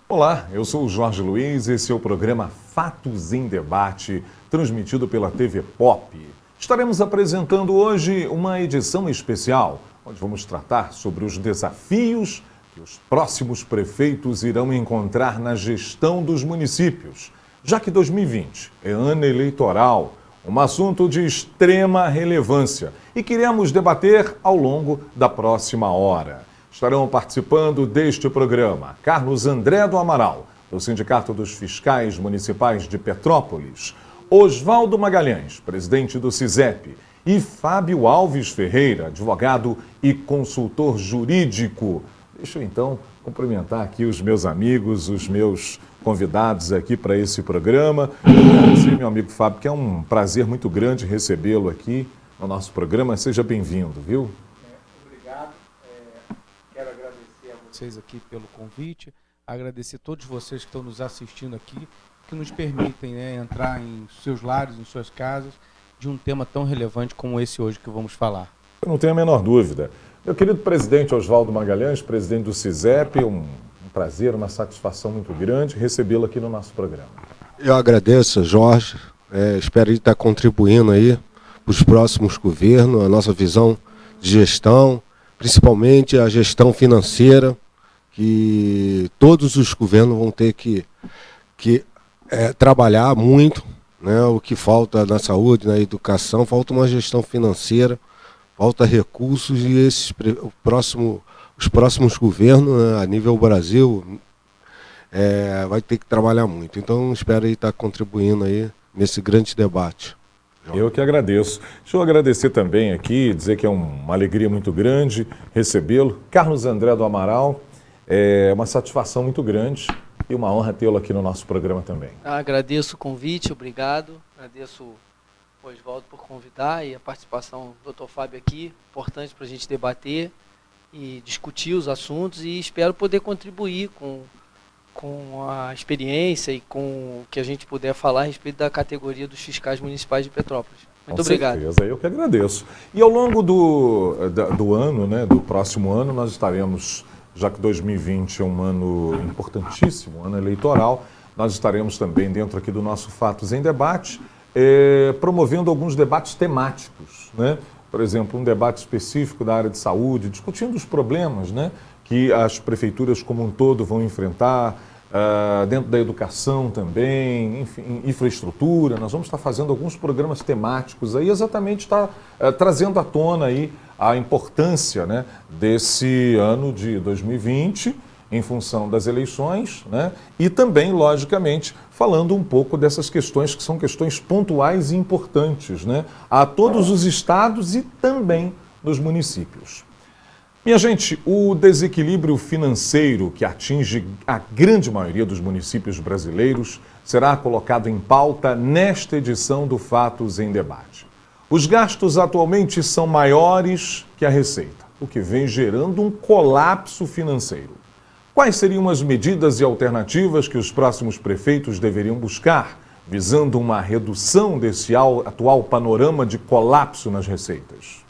Olá, eu sou o Jorge Luiz e esse é o programa Fatos em Debate, transmitido pela TV Pop. Estaremos apresentando hoje uma edição especial, onde vamos tratar sobre os desafios que os próximos prefeitos irão encontrar na gestão dos municípios, já que 2020 é ano eleitoral, um assunto de extrema relevância e queremos debater ao longo da próxima hora. Estarão participando deste programa Carlos André do Amaral, do Sindicato dos Fiscais Municipais de Petrópolis, Osvaldo Magalhães, presidente do SISEP, e Fábio Alves Ferreira, advogado e consultor jurídico. Deixa eu então cumprimentar aqui os meus amigos, os meus convidados aqui para esse programa. Agradecer, meu amigo Fábio, que é um prazer muito grande recebê-lo aqui no nosso programa. Seja bem-vindo, viu? Obrigado. Quero agradecer a vocês aqui pelo convite, agradecer a todos vocês que estão nos assistindo aqui, que nos permitem, entrar em seus lares, em suas casas, de um tema tão relevante como esse hoje que vamos falar. Eu não tenho a menor dúvida. Meu querido presidente Osvaldo Magalhães, presidente do SISEP, um prazer, uma satisfação muito grande recebê-lo aqui no nosso programa. Eu agradeço, Jorge. Espero estar contribuindo aí para os próximos governos, a nossa visão de gestão, principalmente a gestão financeira, que todos os governos vão ter que trabalhar muito, né? O que falta na saúde, na educação, falta uma gestão financeira, falta recursos e os próximos governos, né, a nível Brasil, vai ter que trabalhar muito. Então, espero estar contribuindo aí nesse grande debate. Eu que agradeço. Deixa eu agradecer também aqui, dizer que é uma alegria muito grande recebê-lo. Carlos André do Amaral, é uma satisfação muito grande e uma honra tê-lo aqui no nosso programa também. Agradeço o convite, obrigado. Agradeço o Osvaldo por convidar e a participação do Dr. Fábio aqui, importante para a gente debater e discutir os assuntos e espero poder contribuir com a experiência e com o que a gente puder falar a respeito da categoria dos fiscais municipais de Petrópolis. Muito obrigado. Com certeza, eu que agradeço. E ao longo do ano, do próximo ano, nós estaremos, já que 2020 é um ano importantíssimo, um ano eleitoral, nós estaremos também dentro aqui do nosso Fatos em Debate, promovendo alguns debates temáticos, né? Por exemplo, um debate específico da área de saúde, discutindo os problemas, que as prefeituras como um todo vão enfrentar, dentro da educação também, enfim, infraestrutura. Nós vamos estar fazendo alguns programas temáticos aí, exatamente trazendo à tona aí a importância, desse ano de 2020, em função das eleições, e também, logicamente, falando um pouco dessas questões que são questões pontuais e importantes, a todos os estados e também nos municípios. Minha gente, o desequilíbrio financeiro que atinge a grande maioria dos municípios brasileiros será colocado em pauta nesta edição do Fatos em Debate. Os gastos atualmente são maiores que a receita, o que vem gerando um colapso financeiro. Quais seriam as medidas e alternativas que os próximos prefeitos deveriam buscar, visando uma redução desse atual panorama de colapso nas receitas?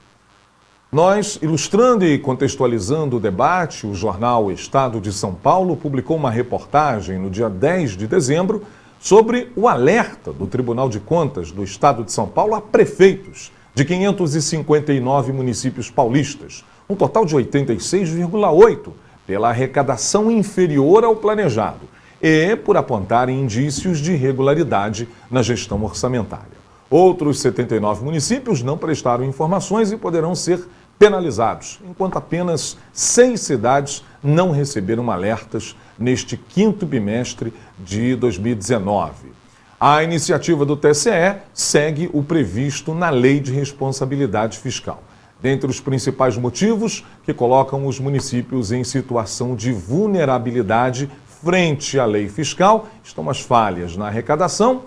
Nós, ilustrando e contextualizando o debate, o jornal Estado de São Paulo publicou uma reportagem no dia 10 de dezembro sobre o alerta do Tribunal de Contas do Estado de São Paulo a prefeitos de 559 municípios paulistas, um total de 86,8%, pela arrecadação inferior ao planejado e por apontarem indícios de irregularidade na gestão orçamentária. Outros 79 municípios não prestaram informações e poderão ser penalizados, enquanto apenas 6 cidades não receberam alertas neste quinto bimestre de 2019. A iniciativa do TCE segue o previsto na Lei de Responsabilidade Fiscal. Dentre os principais motivos que colocam os municípios em situação de vulnerabilidade frente à lei fiscal estão as falhas na arrecadação,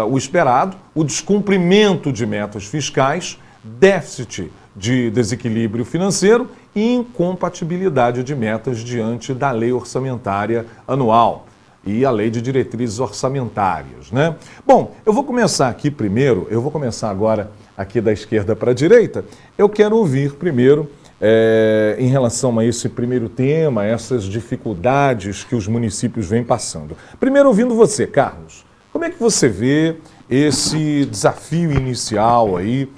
o esperado, o descumprimento de metas fiscais, déficit de desequilíbrio financeiro e incompatibilidade de metas diante da lei orçamentária anual e a lei de diretrizes orçamentárias, Bom, eu vou começar agora aqui da esquerda para a direita. Eu quero ouvir primeiro em relação a esse primeiro tema, essas dificuldades que os municípios vêm passando. Primeiro, ouvindo você, Carlos, como é que você vê esse desafio inicial aí,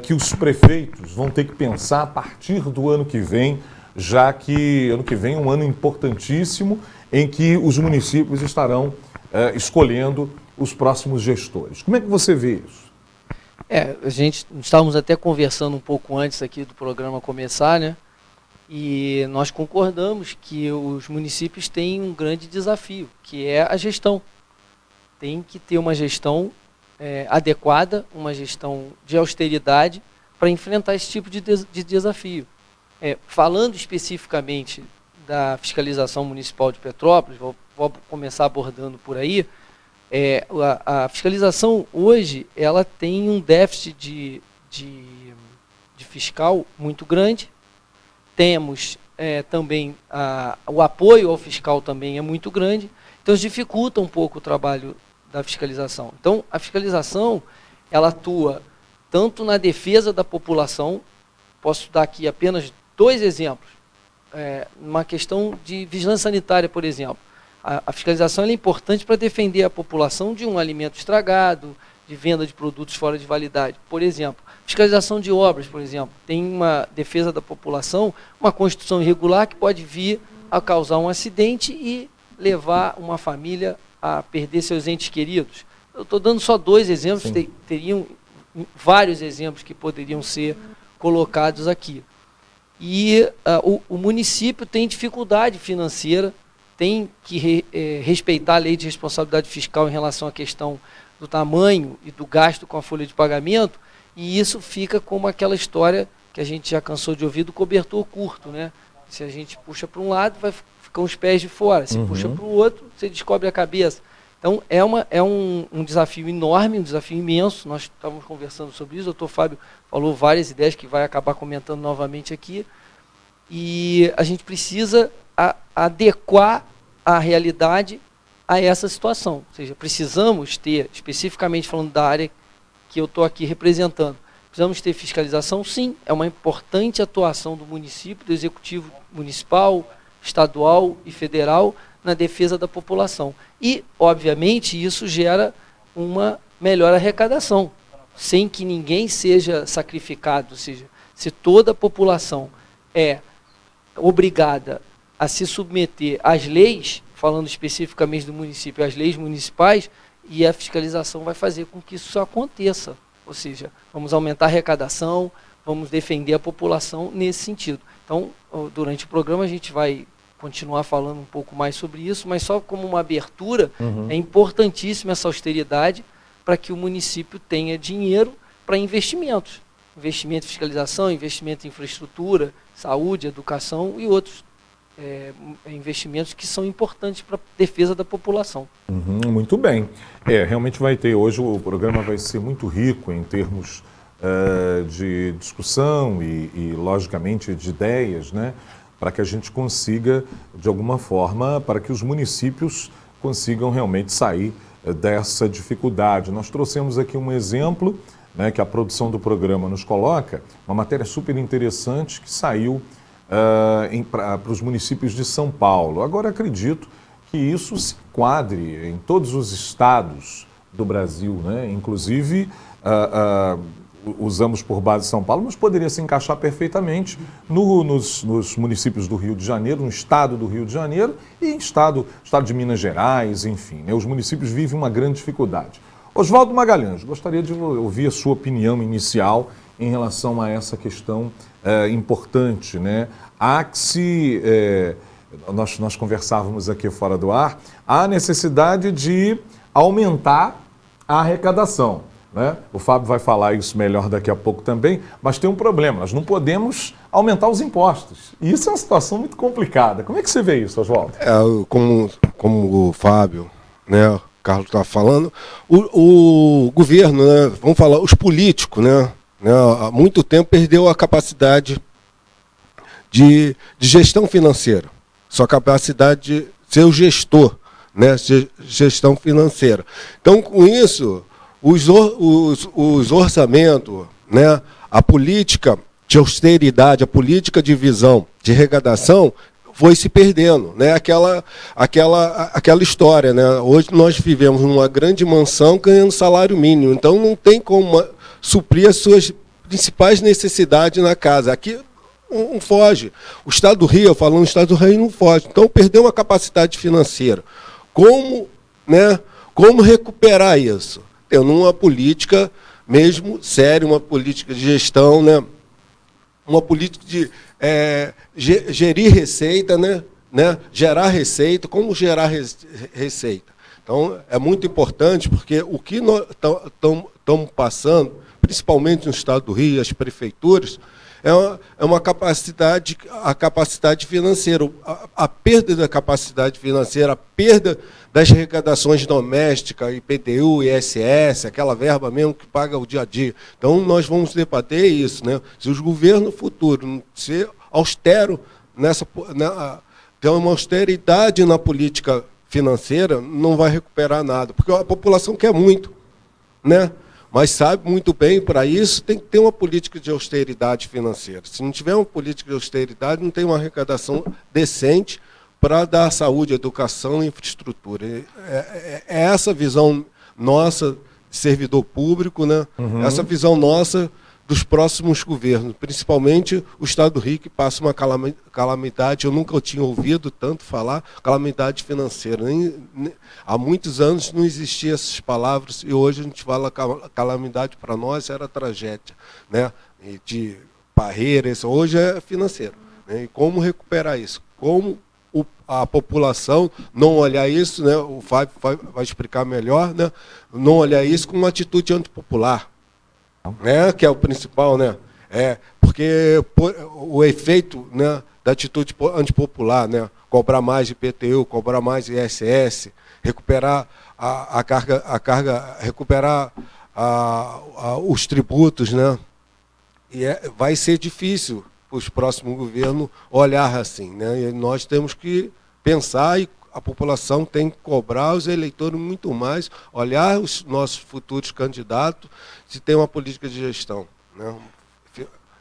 que os prefeitos vão ter que pensar a partir do ano que vem, já que ano que vem é um ano importantíssimo em que os municípios estarão escolhendo os próximos gestores. Como é que você vê isso? A gente estávamos até conversando um pouco antes aqui do programa começar, né? E nós concordamos que os municípios têm um grande desafio, que é a gestão. Tem que ter uma gestão adequada, uma gestão de austeridade para enfrentar esse tipo de desafio. Falando especificamente da fiscalização municipal de Petrópolis, vou começar abordando por aí, a fiscalização hoje ela tem um déficit de fiscal muito grande. Temos também o apoio ao fiscal também é muito grande, então isso dificulta um pouco o trabalho da fiscalização. Então a fiscalização ela atua tanto na defesa da população, posso dar aqui apenas 2 exemplos, uma questão de vigilância sanitária, por exemplo. A fiscalização é importante para defender a população de um alimento estragado, de venda de produtos fora de validade. Por exemplo, fiscalização de obras, por exemplo, tem uma defesa da população, uma construção irregular que pode vir a causar um acidente e levar uma família a perder seus entes queridos. Eu estou dando só 2 exemplos, teriam vários exemplos que poderiam ser colocados aqui. E o município tem dificuldade financeira, tem que respeitar a lei de responsabilidade fiscal em relação à questão do tamanho e do gasto com a folha de pagamento, e isso fica como aquela história que a gente já cansou de ouvir do cobertor curto, né? Se a gente puxa para um lado, vai ficar os pés de fora, se puxa para o outro, você descobre a cabeça. Então é um desafio enorme, um desafio imenso. Nós estávamos conversando sobre isso, o doutor Fábio falou várias ideias que vai acabar comentando novamente aqui, e a gente precisa adequar a realidade a essa situação. Ou seja, precisamos ter, especificamente falando da área que eu estou aqui representando, precisamos ter fiscalização, sim, é uma importante atuação do município, do executivo municipal, estadual e federal na defesa da população. E, obviamente, isso gera uma melhor arrecadação, sem que ninguém seja sacrificado. Ou seja, se toda a população é obrigada a se submeter às leis, falando especificamente do município, às leis municipais, e a fiscalização vai fazer com que isso aconteça. Ou seja, vamos aumentar a arrecadação, vamos defender a população nesse sentido. Então, durante o programa a gente vai continuar falando um pouco mais sobre isso, mas só como uma abertura, é importantíssima essa austeridade para que o município tenha dinheiro para investimentos. Investimento em fiscalização, investimento em infraestrutura, saúde, educação e outros investimentos que são importantes para a defesa da população. Muito bem. Realmente vai ter, hoje o programa vai ser muito rico em termos de discussão e, logicamente, de ideias, né? Para que a gente consiga, de alguma forma, para que os municípios consigam realmente sair dessa dificuldade. Nós trouxemos aqui um exemplo, né, que a produção do programa nos coloca, uma matéria super interessante que saiu para os municípios de São Paulo. Agora, acredito que isso se enquadre em todos os estados do Brasil, né? Inclusive, usamos por base São Paulo, mas poderia se encaixar perfeitamente nos municípios do Rio de Janeiro, no estado do Rio de Janeiro e em estado de Minas Gerais, enfim, né? Os municípios vivem uma grande dificuldade. Oswaldo Magalhães, gostaria de ouvir a sua opinião inicial em relação a essa questão importante, né? Há que se... nós conversávamos aqui fora do ar, há necessidade de aumentar a arrecadação, né? O Fábio vai falar isso melhor daqui a pouco também, mas tem um problema, nós não podemos aumentar os impostos. E isso é uma situação muito complicada. Como é que você vê isso, Oswaldo? Como o Fábio, né, o Carlos está falando, o governo, né, vamos falar, os políticos, né, há muito tempo perdeu a capacidade de gestão financeira, sua capacidade de ser o gestor, né, gestão financeira. Então, com isso, os orçamentos, né, a política, de austeridade, a política de visão de arrecadação foi se perdendo, né? Aquela história, né? Hoje nós vivemos numa grande mansão ganhando salário mínimo, então não tem como suprir as suas principais necessidades na casa. Aqui não foge. O Estado do Rio, falando do Estado do Rio, não foge. Então perdeu uma capacidade financeira. Como recuperar isso? Tendo uma política mesmo séria, uma política de gestão, né? Uma política de gerir receita, né? Gerar receita, como gerar receita. Então, é muito importante, porque o que nós estamos passando, principalmente no Estado do Rio, as prefeituras, é uma capacidade, a capacidade financeira, a perda da capacidade financeira, a perda das arrecadações domésticas, IPTU, ISS, aquela verba mesmo que paga o dia a dia. Então, nós vamos debater isso, né? Se os governos futuros ser austero ter uma austeridade na política financeira, não vai recuperar nada, porque a população quer muito, né? Mas sabe muito bem, para isso tem que ter uma política de austeridade financeira. Se não tiver uma política de austeridade, não tem uma arrecadação decente para dar saúde, educação e infraestrutura. É essa visão nossa de servidor público, né? Essa visão nossa dos próximos governos, principalmente o Estado do Rio, que passa uma calamidade, eu nunca tinha ouvido tanto falar, calamidade financeira. Há muitos anos não existiam essas palavras, e hoje a gente fala calamidade, para nós era tragédia, né? E de barreira, hoje é financeiro, né? E como recuperar isso? Como a população não olhar isso, né? O Fábio vai explicar melhor, né? Não olhar isso com uma atitude antipopular, né? Que é o principal, né? Porque o efeito, né, da atitude antipopular, né? Cobrar mais de IPTU, cobrar mais de ISS, recuperar a carga, recuperar os tributos, né? E vai ser difícil para os próximos governos olhar assim, né? E nós temos que pensar, e a população tem que cobrar os eleitores muito mais, olhar os nossos futuros candidatos, se tem uma política de gestão, né?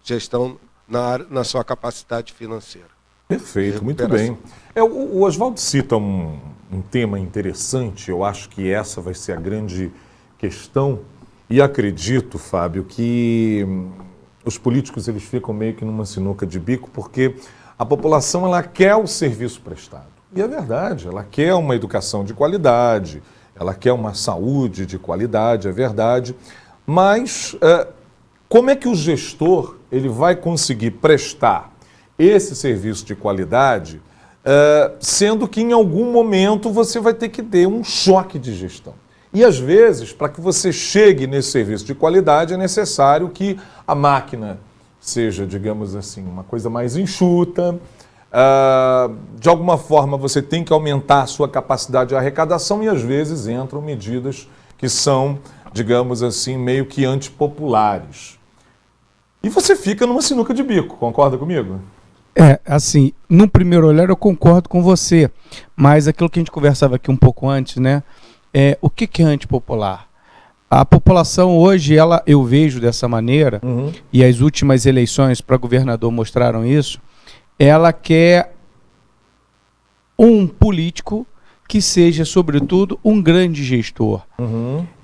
Gestão na sua capacidade financeira. Perfeito, muito bem. O Oswaldo cita um tema interessante, eu acho que essa vai ser a grande questão, e acredito, Fábio, que os políticos eles ficam meio que numa sinuca de bico, porque a população ela quer o serviço prestado. E é verdade, ela quer uma educação de qualidade, ela quer uma saúde de qualidade, é verdade. Mas como é que o gestor ele vai conseguir prestar esse serviço de qualidade, sendo que em algum momento você vai ter que ter um choque de gestão? E às vezes, para que você chegue nesse serviço de qualidade, é necessário que a máquina seja, digamos assim, uma coisa mais enxuta. De alguma forma você tem que aumentar a sua capacidade de arrecadação e às vezes entram medidas que são, digamos assim, meio que antipopulares. E você fica numa sinuca de bico, concorda comigo? Assim, no primeiro olhar eu concordo com você, mas aquilo que a gente conversava aqui um pouco antes, né? O que é antipopular? A população hoje, eu vejo dessa maneira, e as últimas eleições para governador mostraram isso, ela quer um político que seja, sobretudo, um grande gestor.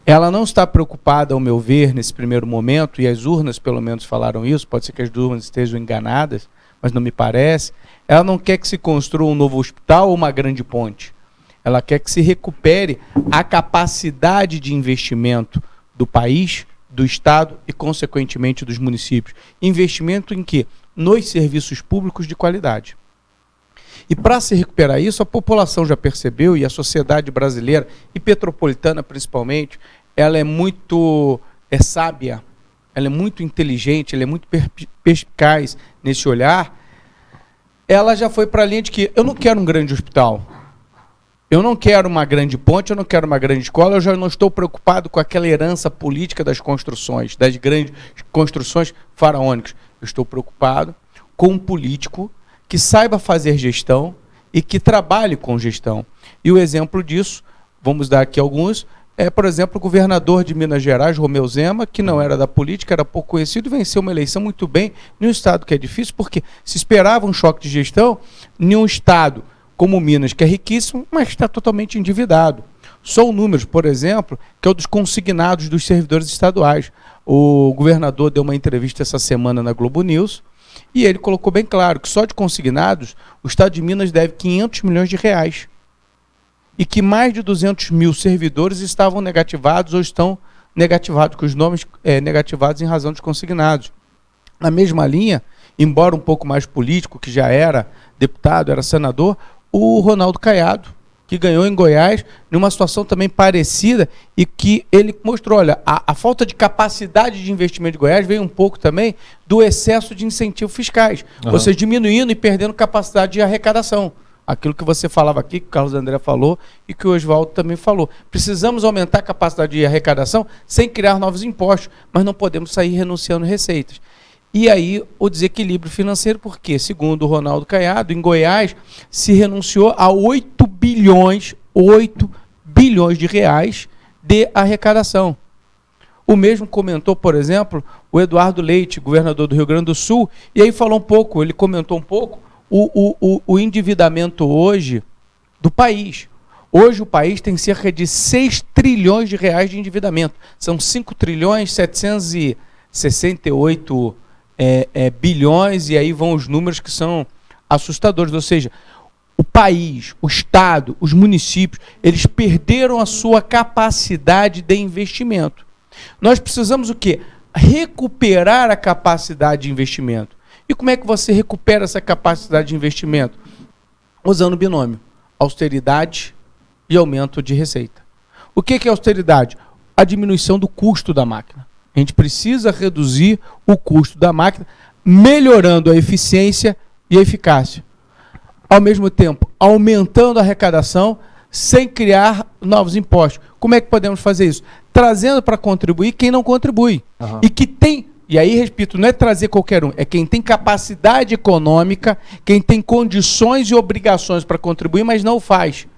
Ela não está preocupada, ao meu ver, nesse primeiro momento, e as urnas pelo menos falaram isso, pode ser que as urnas estejam enganadas, mas não me parece. Ela não quer que se construa um novo hospital ou uma grande ponte. Ela quer que se recupere a capacidade de investimento do país, do Estado e, consequentemente, dos municípios. Investimento em quê? Nos serviços públicos de qualidade. E para se recuperar isso, a população já percebeu, e a sociedade brasileira, e petropolitana principalmente, ela é muito sábia, ela é muito inteligente, ela é muito perspicaz nesse olhar. Ela já foi para a linha de que eu não quero um grande hospital, eu não quero uma grande ponte, eu não quero uma grande escola, eu já não estou preocupado com aquela herança política das construções, das grandes construções faraônicas. Eu estou preocupado com um político que saiba fazer gestão e que trabalhe com gestão. E o exemplo disso, vamos dar aqui alguns, por exemplo, o governador de Minas Gerais, Romeu Zema, que não era da política, era pouco conhecido, venceu uma eleição muito bem em um estado que é difícil, porque se esperava um choque de gestão em um estado como Minas, que é riquíssimo, mas está totalmente endividado. Só o número, por exemplo, que é o dos consignados dos servidores estaduais. O governador deu uma entrevista essa semana na Globo News e ele colocou bem claro que só de consignados o estado de Minas deve 500 milhões de reais. E que mais de 200 mil servidores estavam negativados ou estão negativados, com os nomes negativados em razão dos consignados. Na mesma linha, embora um pouco mais político, que já era deputado, era senador, o Ronaldo Caiado, que ganhou em Goiás, numa situação também parecida, e que ele mostrou, olha, a falta de capacidade de investimento de Goiás veio um pouco também do excesso de incentivos fiscais, ou seja, diminuindo e perdendo capacidade de arrecadação. Aquilo que você falava aqui, que o Carlos André falou e que o Oswaldo também falou. Precisamos aumentar a capacidade de arrecadação sem criar novos impostos, mas não podemos sair renunciando receitas. E aí o desequilíbrio financeiro, porque, segundo o Ronaldo Caiado, em Goiás se renunciou a 8 bilhões de reais de arrecadação. O mesmo comentou, por exemplo, o Eduardo Leite, governador do Rio Grande do Sul, e aí falou um pouco, ele comentou um pouco, o endividamento hoje do país. Hoje o país tem cerca de 6 trilhões de reais de endividamento. São 5 trilhões 768 bilhões, e aí vão os números que são assustadores. Ou seja, o país, o Estado, os municípios, eles perderam a sua capacidade de investimento. Nós precisamos o quê? Recuperar a capacidade de investimento. E como é que você recupera essa capacidade de investimento? Usando o binômio, austeridade e aumento de receita. O que é austeridade? A diminuição do custo da máquina. A gente precisa reduzir o custo da máquina, melhorando a eficiência e a eficácia. Ao mesmo tempo, aumentando a arrecadação sem criar novos impostos. Como é que podemos fazer isso? Trazendo para contribuir quem não contribui. E que tem... E aí, repito, não é trazer qualquer um, é quem tem capacidade econômica, quem tem condições e obrigações para contribuir, mas não o faz.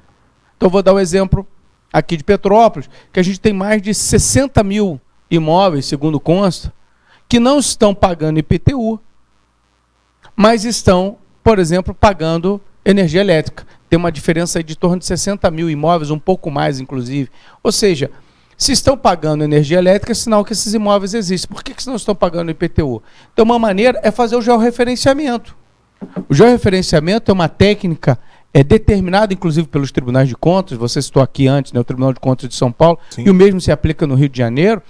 Então, vou dar um exemplo aqui de Petrópolis, que a gente tem mais de 60 mil imóveis, segundo consta, que não estão pagando IPTU, mas estão, por exemplo, pagando energia elétrica. Tem uma diferença aí de torno de 60 mil imóveis, um pouco mais, inclusive. Ou seja, se estão pagando energia elétrica, é sinal que esses imóveis existem. Por que não estão pagando IPTU? Então, uma maneira é fazer o georreferenciamento. O georreferenciamento é uma técnica determinada, inclusive, pelos tribunais de contas. Você citou aqui antes, né, o Tribunal de Contas de São Paulo, sim, e o mesmo se aplica no Rio de Janeiro.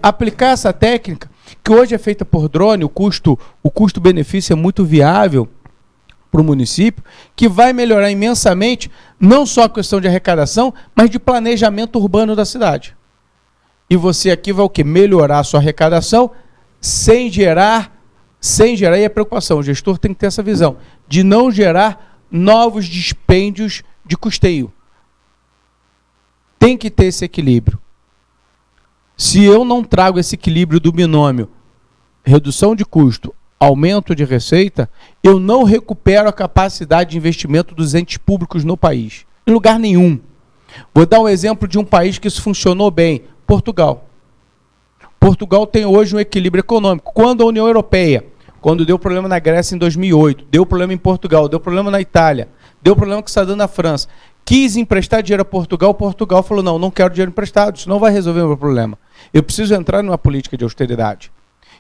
Aplicar essa técnica, que hoje é feita por drone, o custo-benefício é muito viável para o município, que vai melhorar imensamente não só a questão de arrecadação, mas de planejamento urbano da cidade. E você aqui vai o quê? Melhorar a sua arrecadação sem gerar, e a preocupação, o gestor tem que ter essa visão, de não gerar novos dispêndios de custeio. Tem que ter esse equilíbrio. Se eu não trago esse equilíbrio do binômio, redução de custo, aumento de receita, eu não recupero a capacidade de investimento dos entes públicos no país. Em lugar nenhum. Vou dar um exemplo de um país que isso funcionou bem. Portugal. Portugal tem hoje um equilíbrio econômico. Quando a União Europeia, quando deu problema na Grécia em 2008, deu problema em Portugal, deu problema na Itália, deu problema que está dando na França, quis emprestar dinheiro a Portugal, Portugal falou, não quero dinheiro emprestado, isso não vai resolver o meu problema. Eu preciso entrar numa política de austeridade.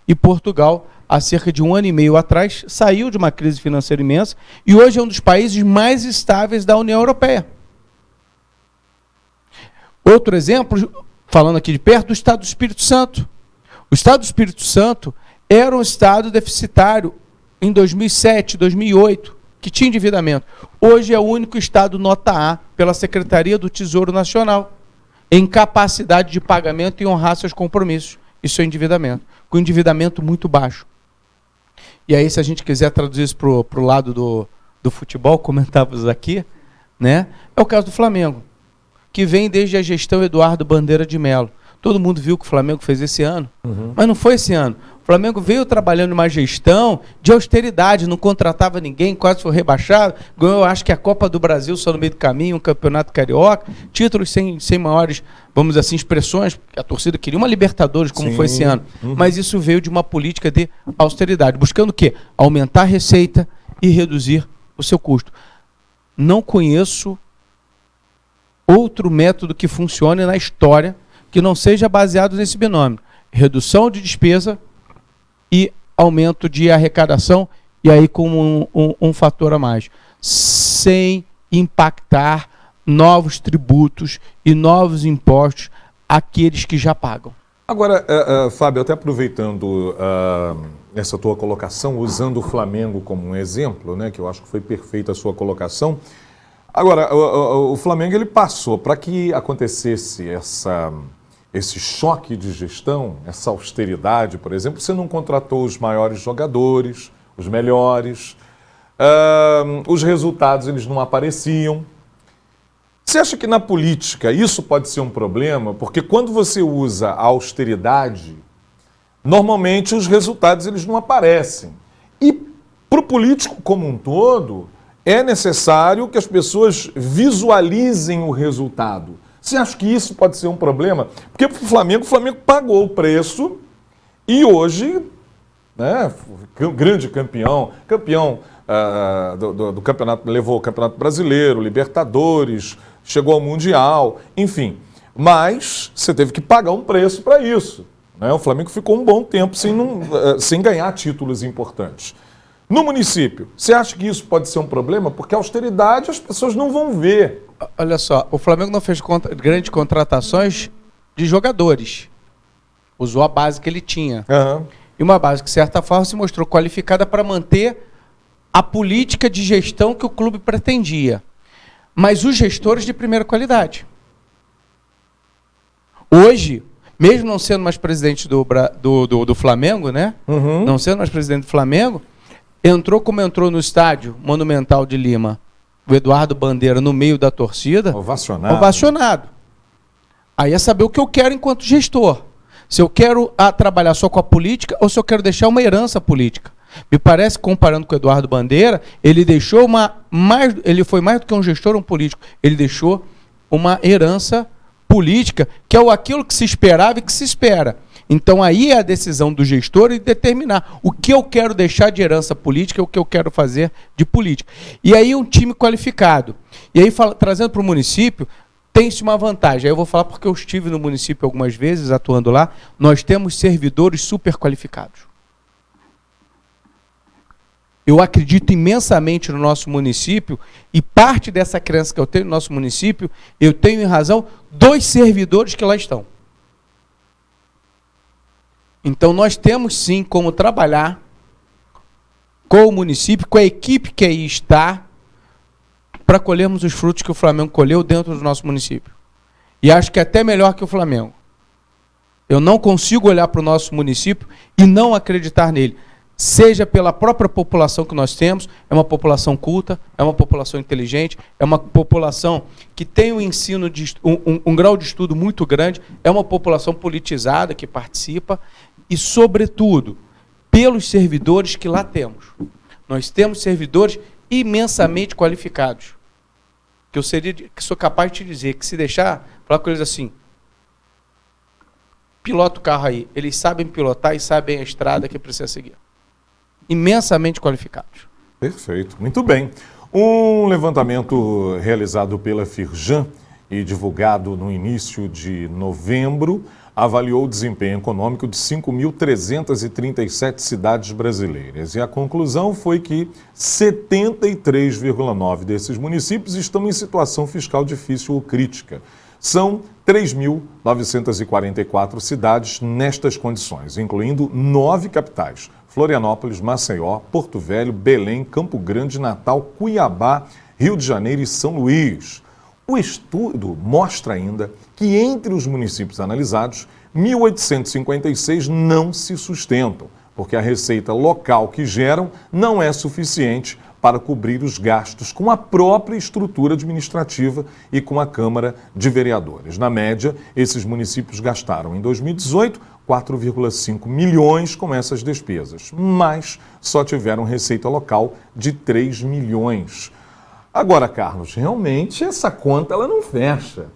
E Portugal, há cerca de 1 ano e meio atrás, saiu de uma crise financeira imensa e hoje é um dos países mais estáveis da União Europeia. Outro exemplo, falando aqui de perto, do Estado do Espírito Santo. O Estado do Espírito Santo era um Estado deficitário em 2007, 2008, que tinha endividamento. Hoje é o único Estado nota A pela Secretaria do Tesouro Nacional, em capacidade de pagamento e honrar seus compromissos e seu endividamento, com endividamento muito baixo. E aí, se a gente quiser traduzir isso para o lado do futebol, comentávamos aqui, né? É o caso do Flamengo, que vem desde a gestão Eduardo Bandeira de Mello. Todo mundo viu o que o Flamengo fez esse ano, mas não foi esse ano. O Flamengo veio trabalhando uma gestão de austeridade, não contratava ninguém, quase foi rebaixado, ganhou, acho que a Copa do Brasil só no meio do caminho, um campeonato carioca, títulos sem maiores, vamos dizer assim, expressões, porque a torcida queria uma Libertadores, como foi esse ano. Mas isso veio de uma política de austeridade, buscando o quê? Aumentar a receita e reduzir o seu custo. Não conheço outro método que funcione na história que não seja baseado nesse binômio. Redução de despesa e aumento de arrecadação, e aí com um fator a mais. Sem impactar novos tributos e novos impostos àqueles que já pagam. Agora, Fábio, até aproveitando essa tua colocação, usando o Flamengo como um exemplo, né, que eu acho que foi perfeita a sua colocação. Agora, o Flamengo ele passou para que acontecesse esse choque de gestão, essa austeridade, por exemplo. Você não contratou os maiores jogadores, os melhores, os resultados eles não apareciam. Você acha que na política isso pode ser um problema? Porque quando você usa a austeridade, normalmente os resultados eles não aparecem. E para o político como um todo, é necessário que as pessoas visualizem o resultado. Você acha que isso pode ser um problema? Porque para o Flamengo pagou o preço e hoje, né, grande campeão do campeonato, levou o Campeonato Brasileiro, Libertadores, chegou ao Mundial, enfim. Mas você teve que pagar um preço para isso, né? O Flamengo ficou um bom tempo sem ganhar títulos importantes. No município, você acha que isso pode ser um problema? Porque a austeridade as pessoas não vão ver. Olha só, o Flamengo não fez grandes contratações de jogadores. Usou a base que ele tinha. E uma base que, de certa forma, se mostrou qualificada para manter a política de gestão que o clube pretendia. Mas os gestores de primeira qualidade. Hoje, mesmo não sendo mais presidente do Flamengo, né? Não sendo mais presidente do Flamengo, entrou como entrou no estádio Monumental de Lima, o Eduardo Bandeira no meio da torcida. Ovacionado. Aí é saber o que eu quero enquanto gestor. Se eu quero trabalhar só com a política ou se eu quero deixar uma herança política. Me parece, comparando com o Eduardo Bandeira, ele deixou ele foi mais do que um gestor, um político. Ele deixou uma herança política, que é aquilo que se esperava e que se espera. Então aí é a decisão do gestor de determinar o que eu quero deixar de herança política e o que eu quero fazer de política. E aí um time qualificado. E aí, trazendo para o município, tem-se uma vantagem. Aí eu vou falar porque eu estive no município algumas vezes, atuando lá. Nós temos servidores super qualificados. Eu acredito imensamente no nosso município e parte dessa crença que eu tenho no nosso município, eu tenho em razão 2 servidores que lá estão. Então nós temos sim como trabalhar com o município, com a equipe que aí está, para colhermos os frutos que o Flamengo colheu dentro do nosso município. E acho que é até melhor que o Flamengo. Eu não consigo olhar para o nosso município e não acreditar nele. Seja pela própria população que nós temos, é uma população culta, é uma população inteligente, é uma população que tem um ensino, um grau de estudo muito grande, é uma população politizada que participa e, sobretudo, pelos servidores que lá temos. Nós temos servidores imensamente qualificados, que sou capaz de te dizer que se deixar, falar com eles assim, pilota o carro aí, eles sabem pilotar e sabem a estrada que precisa seguir. Imensamente qualificados. Perfeito, muito bem. Um levantamento realizado pela Firjan e divulgado no início de novembro avaliou o desempenho econômico de 5.337 cidades brasileiras. E a conclusão foi que 73,9% desses municípios estão em situação fiscal difícil ou crítica. São 3.944 cidades nestas condições, incluindo 9 capitais: Florianópolis, Maceió, Porto Velho, Belém, Campo Grande, Natal, Cuiabá, Rio de Janeiro e São Luís. O estudo mostra ainda que entre os municípios analisados, 1.856 não se sustentam, porque a receita local que geram não é suficiente para cobrir os gastos com a própria estrutura administrativa e com a Câmara de Vereadores. Na média, esses municípios gastaram em 2018 4,5 milhões com essas despesas, mas só tiveram receita local de 3 milhões. Agora, Carlos, realmente essa conta ela não fecha,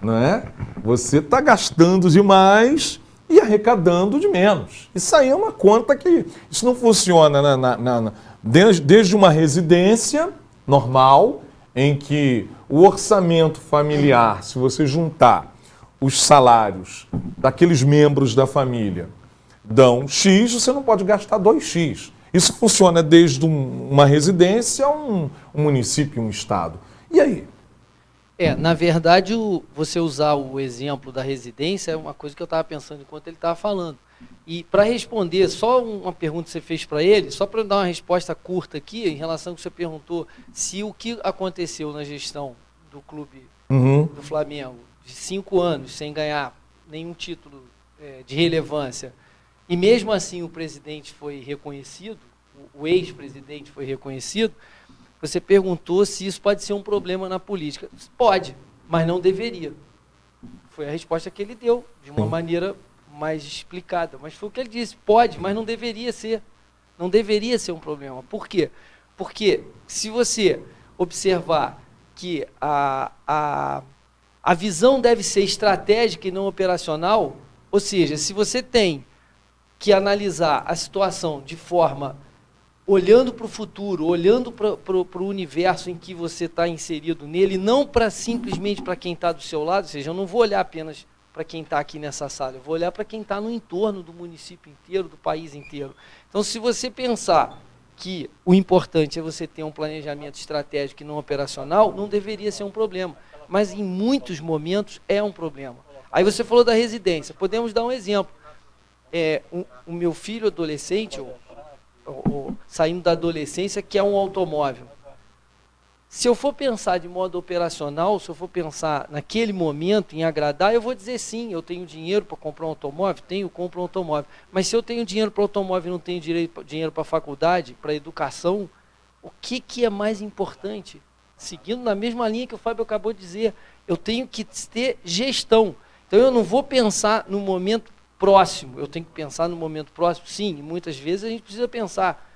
não é? Você está gastando demais e arrecadando de menos. Isso aí é uma conta que isso não funciona desde uma residência normal, em que o orçamento familiar, se você juntar os salários daqueles membros da família, dão X, você não pode gastar 2X. Isso funciona desde uma residência a um município, um estado. E aí? Na verdade, você usar o exemplo da residência é uma coisa que eu estava pensando enquanto ele estava falando. E para responder, só uma pergunta que você fez para ele, só para dar uma resposta curta aqui, em relação ao que você perguntou, se o que aconteceu na gestão do clube do Flamengo, de 5 anos sem ganhar nenhum título de relevância, e mesmo assim o presidente foi reconhecido, o ex-presidente foi reconhecido, você perguntou se isso pode ser um problema na política. Pode, mas não deveria. Foi a resposta que ele deu, de uma maneira mais explicada. Mas foi o que ele disse, pode, mas não deveria ser. Não deveria ser um problema. Por quê? Porque se você observar que a visão deve ser estratégica e não operacional, ou seja, se você tem que analisar a situação de forma olhando para o futuro, olhando para o universo em que você está inserido nele, não para simplesmente para quem está do seu lado, ou seja, eu não vou olhar apenas para quem está aqui nessa sala, eu vou olhar para quem está no entorno do município inteiro, do país inteiro. Então, se você pensar que o importante é você ter um planejamento estratégico e não operacional, não deveria ser um problema. Mas em muitos momentos é um problema. Aí você falou da residência. Podemos dar um exemplo. O meu filho adolescente, saindo da adolescência, que é um automóvel. Se eu for pensar de modo operacional, se eu for pensar naquele momento em agradar, eu vou dizer sim, eu tenho dinheiro para comprar um automóvel, compro um automóvel. Mas se eu tenho dinheiro para automóvel e não tenho dinheiro para faculdade, para educação, o que é mais importante? Seguindo na mesma linha que o Fábio acabou de dizer, eu tenho que ter gestão. Então eu não vou pensar no momento próximo, eu tenho que pensar no momento próximo, sim, e muitas vezes a gente precisa pensar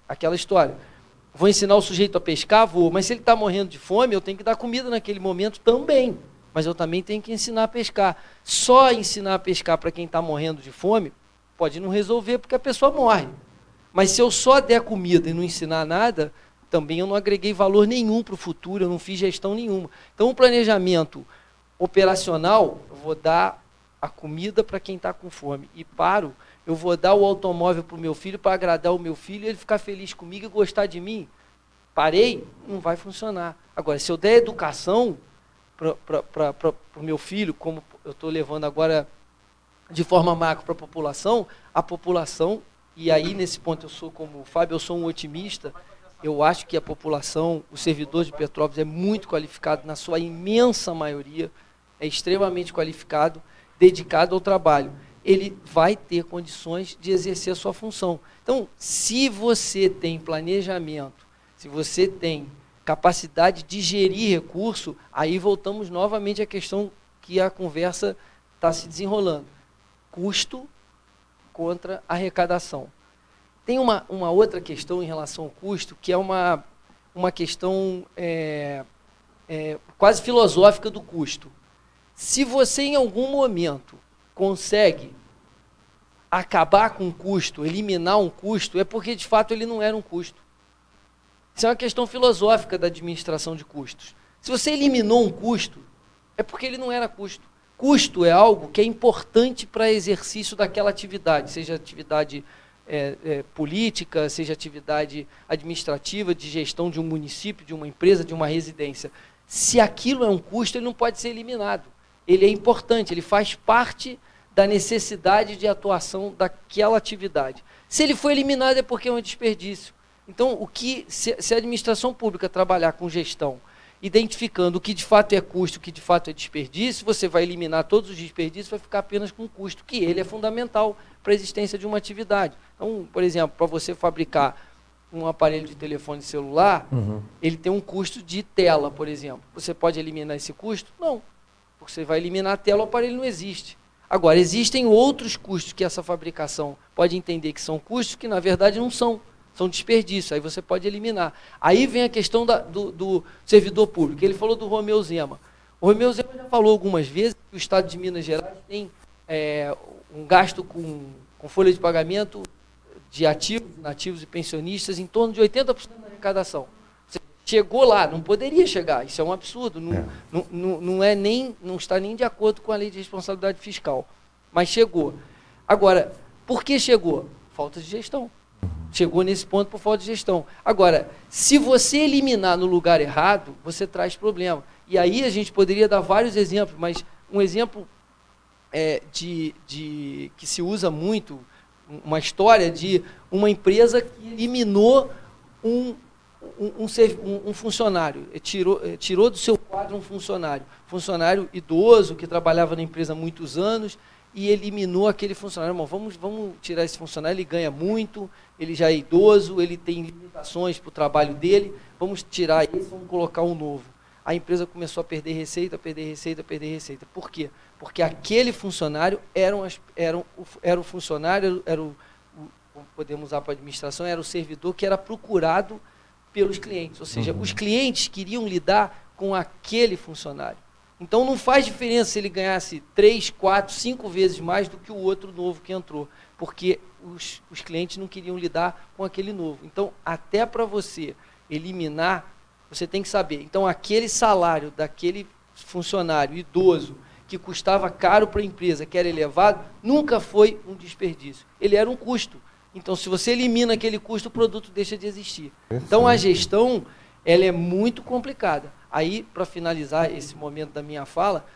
aquela história. Vou ensinar o sujeito a pescar, vou, mas se ele está morrendo de fome, eu tenho que dar comida naquele momento também, mas eu também tenho que ensinar a pescar. Só ensinar a pescar para quem está morrendo de fome pode não resolver, porque a pessoa morre. Mas se eu só der comida e não ensinar nada, também eu não agreguei valor nenhum para o futuro, eu não fiz gestão nenhuma. Então, o planejamento operacional, eu vou dar a comida para quem está com fome. E eu vou dar o automóvel para o meu filho para agradar o meu filho e ele ficar feliz comigo e gostar de mim. Parei? Não vai funcionar. Agora, se eu der educação para o meu filho, como eu estou levando agora de forma macro para a população, e aí nesse ponto eu sou como o Fábio, eu sou um otimista, eu acho que a população, o servidor de Petrópolis é muito qualificado, na sua imensa maioria, é extremamente qualificado, dedicado ao trabalho. Ele vai ter condições de exercer a sua função. Então, se você tem planejamento, se você tem capacidade de gerir recurso, aí voltamos novamente à questão que a conversa está se desenrolando. Custo contra arrecadação. Tem uma outra questão em relação ao custo, que é uma questão quase filosófica do custo. Se você, em algum momento, consegue acabar com um custo, eliminar um custo, é porque, de fato, ele não era um custo. Isso é uma questão filosófica da administração de custos. Se você eliminou um custo, é porque ele não era custo. Custo é algo que é importante para exercício daquela atividade, seja atividade política, seja atividade administrativa, de gestão de um município, de uma empresa, de uma residência. Se aquilo é um custo, ele não pode ser eliminado. Ele é importante, ele faz parte da necessidade de atuação daquela atividade. Se ele foi eliminado é porque é um desperdício. Então, se a administração pública trabalhar com gestão, identificando o que de fato é custo, o que de fato é desperdício, você vai eliminar todos os desperdícios, vai ficar apenas com o custo, que ele é fundamental para a existência de uma atividade. Então, por exemplo, para você fabricar um aparelho de telefone celular, ele tem um custo de tela, por exemplo. Você pode eliminar esse custo? Não. Porque você vai eliminar a tela, o aparelho não existe. Agora, existem outros custos que essa fabricação pode entender que são custos que, na verdade, não são. São desperdícios. Aí você pode eliminar. Aí vem a questão do servidor público. Ele falou do Romeu Zema. O Romeu Zema já falou algumas vezes que o Estado de Minas Gerais tem um gasto com folha de pagamento de ativos, nativos e pensionistas em torno de 80% da arrecadação. Você chegou lá, não poderia chegar, isso é um absurdo, não está nem de acordo com a lei de responsabilidade fiscal, mas chegou. Agora, por que chegou? Falta de gestão. Chegou nesse ponto por falta de gestão. Agora, se você eliminar no lugar errado, você traz problema. E aí a gente poderia dar vários exemplos, mas um exemplo que se usa muito, uma história de uma empresa que eliminou um funcionário, tirou do seu quadro um funcionário idoso que trabalhava na empresa há muitos anos e eliminou aquele funcionário. Irmão, vamos tirar esse funcionário, ele ganha muito, ele já é idoso, ele tem limitações para o trabalho dele, vamos tirar esse, vamos colocar um novo. A empresa começou a perder receita. Por quê? Porque aquele funcionário era o funcionário, podemos usar para a administração, era o servidor que era procurado pelos clientes. Ou seja, os clientes queriam lidar com aquele funcionário. Então não faz diferença se ele ganhasse 3, 4, 5 vezes mais do que o outro novo que entrou, porque os clientes não queriam lidar com aquele novo. Então, até para você eliminar, você tem que saber. Então, aquele salário daquele funcionário idoso que custava caro para a empresa, que era elevado, nunca foi um desperdício. Ele era um custo. Então, se você elimina aquele custo, o produto deixa de existir. Então, a gestão, ela é muito complicada. Aí, para finalizar esse momento da minha fala,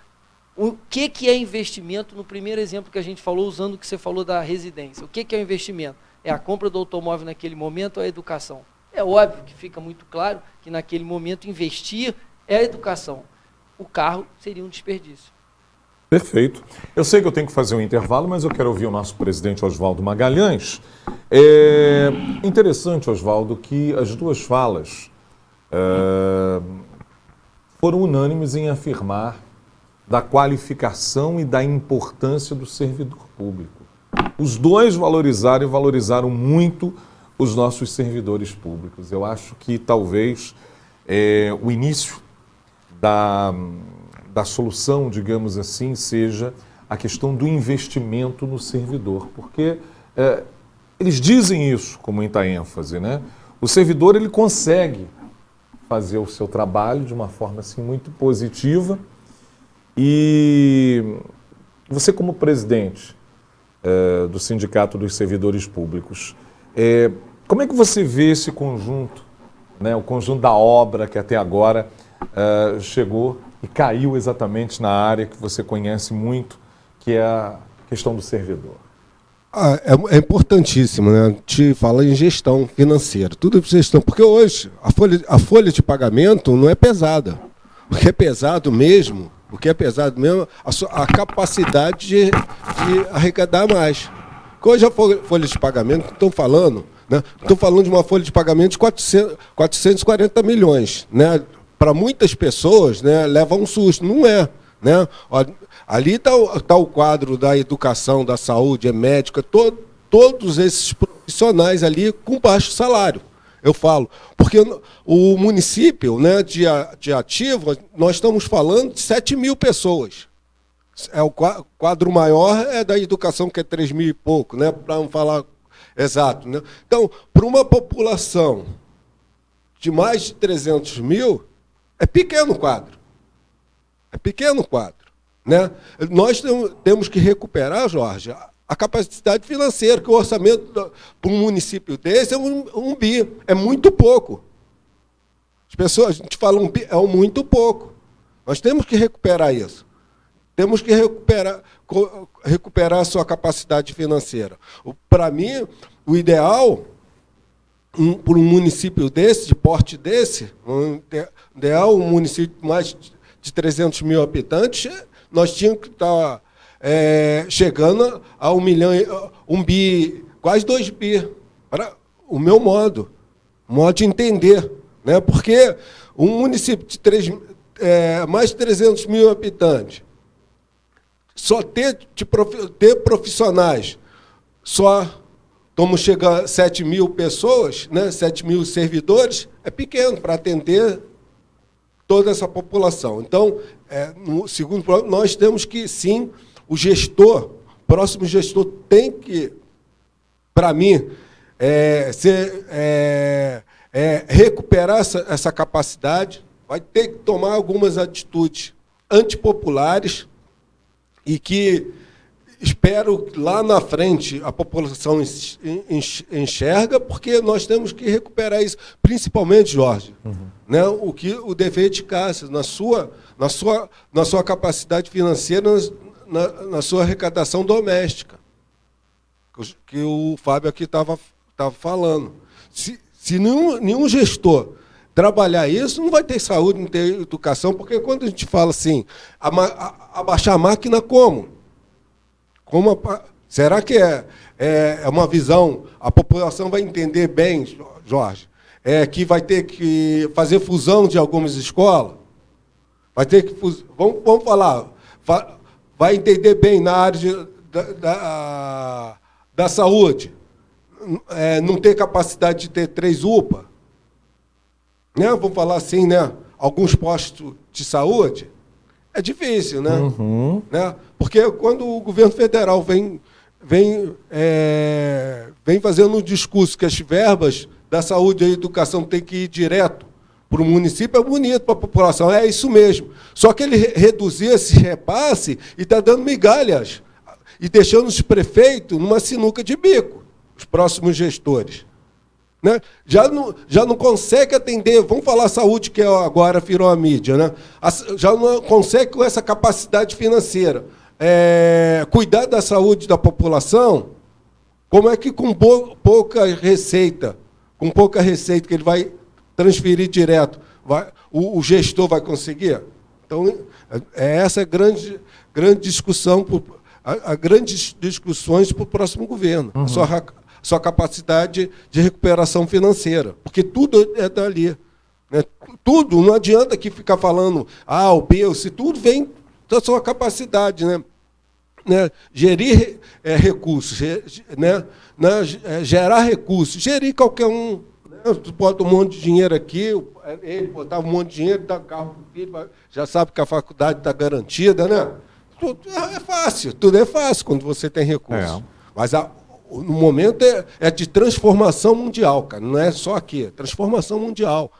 o que é investimento no primeiro exemplo que a gente falou, usando o que você falou da residência? O que é o investimento? É a compra do automóvel naquele momento ou a educação? É óbvio que fica muito claro que naquele momento investir é a educação. O carro seria um desperdício. Perfeito. Eu sei que eu tenho que fazer um intervalo, mas eu quero ouvir o nosso presidente Oswaldo Magalhães. É interessante, Oswaldo, que as duas falas foram unânimes em afirmar da qualificação e da importância do servidor público. Os dois valorizaram e valorizaram muito os nossos servidores públicos. Eu acho que talvez o início da solução, digamos assim, seja a questão do investimento no servidor, porque eles dizem isso com muita ênfase, né? O servidor, ele consegue fazer o seu trabalho de uma forma assim, muito positiva e você, como presidente do Sindicato dos Servidores Públicos, como é que você vê esse conjunto, né, o conjunto da obra que até agora chegou e caiu exatamente na área que você conhece muito, que é a questão do servidor? É importantíssimo, né? A gente fala em gestão financeira, tudo é gestão, porque hoje a folha de pagamento não é pesada. O que é pesado mesmo, a capacidade de arrecadar mais. Porque hoje a folha de pagamento, estão falando, né? Estou falando de uma folha de pagamento de 440 milhões, né? Para muitas pessoas, né, leva um susto. Não é, né? Ali está o quadro da educação, da saúde, médica, todos esses profissionais ali com baixo salário. Eu falo, porque o município, né, de ativo, nós estamos falando de 7 mil pessoas. O quadro maior é da educação, que é 3 mil e pouco, né, para não falar exato. Né? Então, para uma população de mais de 300 mil, é pequeno quadro. É pequeno quadro. Né? Nós temos que recuperar, Jorge, a capacidade financeira, que o orçamento para um município desse é um bi, é muito pouco. As pessoas, a gente fala um bi, é muito pouco. Nós temos que recuperar isso. Temos que recuperar a sua capacidade financeira. Para mim, o ideal, para um município desse, de porte desse, um município de mais de 300 mil habitantes, nós tínhamos que estar chegando a 1 milhão, 1 bi, quase 2 bi, para o meu modo. modo de entender, né? Porque um município de mais de 300 mil habitantes, só ter profissionais, como chega a 7 mil pessoas, né? 7 mil servidores, é pequeno para atender toda essa população. Então, no segundo plano, nós temos que, sim, o próximo gestor tem que, para mim, recuperar essa capacidade, vai ter que tomar algumas atitudes antipopulares e que espero lá na frente a população enxerga, porque nós temos que recuperar isso, principalmente, Jorge, né, o dever de casa, na sua capacidade financeira, na sua arrecadação doméstica, que o Fábio aqui estava falando. Se nenhum gestor trabalhar isso, não vai ter saúde, não ter educação, porque quando a gente fala assim, abaixar a máquina como? Será que é uma visão, a população vai entender bem, Jorge, que vai ter que fazer fusão de algumas escolas? Vai ter que vamos falar, vai entender bem na área da saúde, não ter capacidade de ter 3 UPA, né? Vamos falar assim, né? Alguns postos de saúde, é difícil, né? Né? Porque quando o governo federal vem fazendo um discurso que as verbas da saúde e da educação têm que ir direto para o município, é bonito para a população, é isso mesmo. Só que ele reduziu esse repasse e está dando migalhas e deixando os prefeitos numa sinuca de bico, os próximos gestores. Né? Já não consegue atender, vamos falar saúde, que agora virou a mídia, né? Já não consegue com essa capacidade financeira cuidar da saúde da população. Como é que com pouca receita que ele vai transferir direto, o gestor vai conseguir? Então, essa grande discussão, grandes discussões para o próximo governo. Sua capacidade de recuperação financeira, porque tudo é dali. Né? Tudo, não adianta aqui ficar falando A ou B, ou C, tudo vem da sua capacidade. Né? Gerir recursos, gerar recursos, gerir qualquer um. Né? Tu bota um monte de dinheiro aqui, ele botava um monte de dinheiro, dá carro para o filho, já sabe que a faculdade está garantida. Né? Tudo é fácil quando você tem recursos. Mas no momento é de transformação mundial, cara. Não é só aqui, é transformação mundial.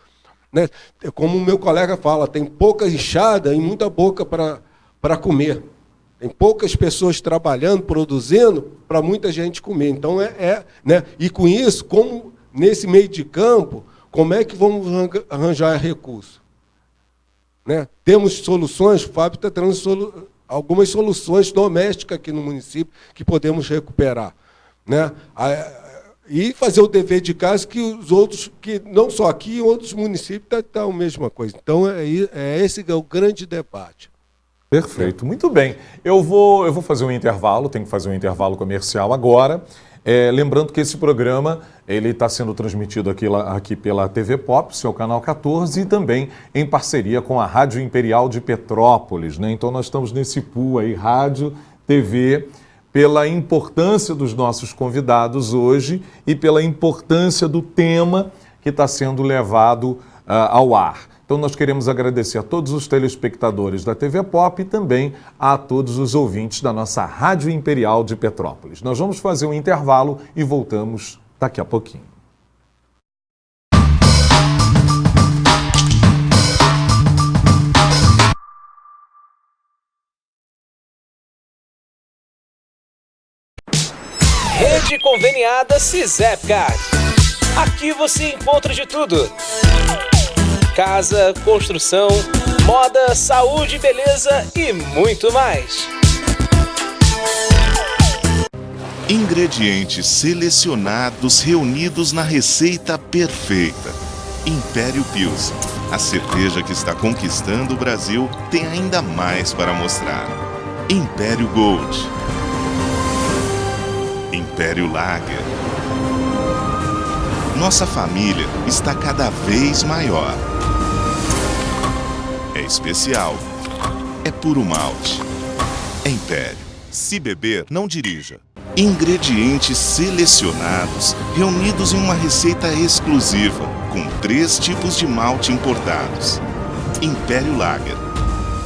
Né? Como o meu colega fala, tem pouca enxada e muita boca para comer. Tem poucas pessoas trabalhando, produzindo, para muita gente comer. Então, né? E com isso, como nesse meio de campo, como é que vamos arranjar recursos? Né? Temos soluções, o Fábio está trazendo algumas soluções domésticas aqui no município que podemos recuperar. Né? E fazer o dever de casa que os outros, que não só aqui, em outros municípios está a mesma coisa. Então, esse é o grande debate. Perfeito, muito bem. Eu vou fazer um intervalo, tenho que fazer um intervalo comercial agora. Lembrando que esse programa está sendo transmitido aqui pela TV Pop, seu canal 14, e também em parceria com a Rádio Imperial de Petrópolis. Né? Então nós estamos nesse pool aí, rádio, TV, pela importância dos nossos convidados hoje e pela importância do tema que está sendo levado ao ar. Então nós queremos agradecer a todos os telespectadores da TV Pop e também a todos os ouvintes da nossa Rádio Imperial de Petrópolis. Nós vamos fazer um intervalo e voltamos daqui a pouquinho. Rede Conveniada Cisepcard. Aqui você encontra de tudo. Casa, construção, moda, saúde, beleza e muito mais. Ingredientes selecionados reunidos na receita perfeita. Império Pilsen, a cerveja que está conquistando o Brasil, tem ainda mais para mostrar. Império Gold, Império Lager, Nossa família está cada vez maior. É especial. É puro malte. É Império. Se beber, não dirija. Ingredientes selecionados, reunidos em uma receita exclusiva, com 3 tipos de malte importados. Império Lager.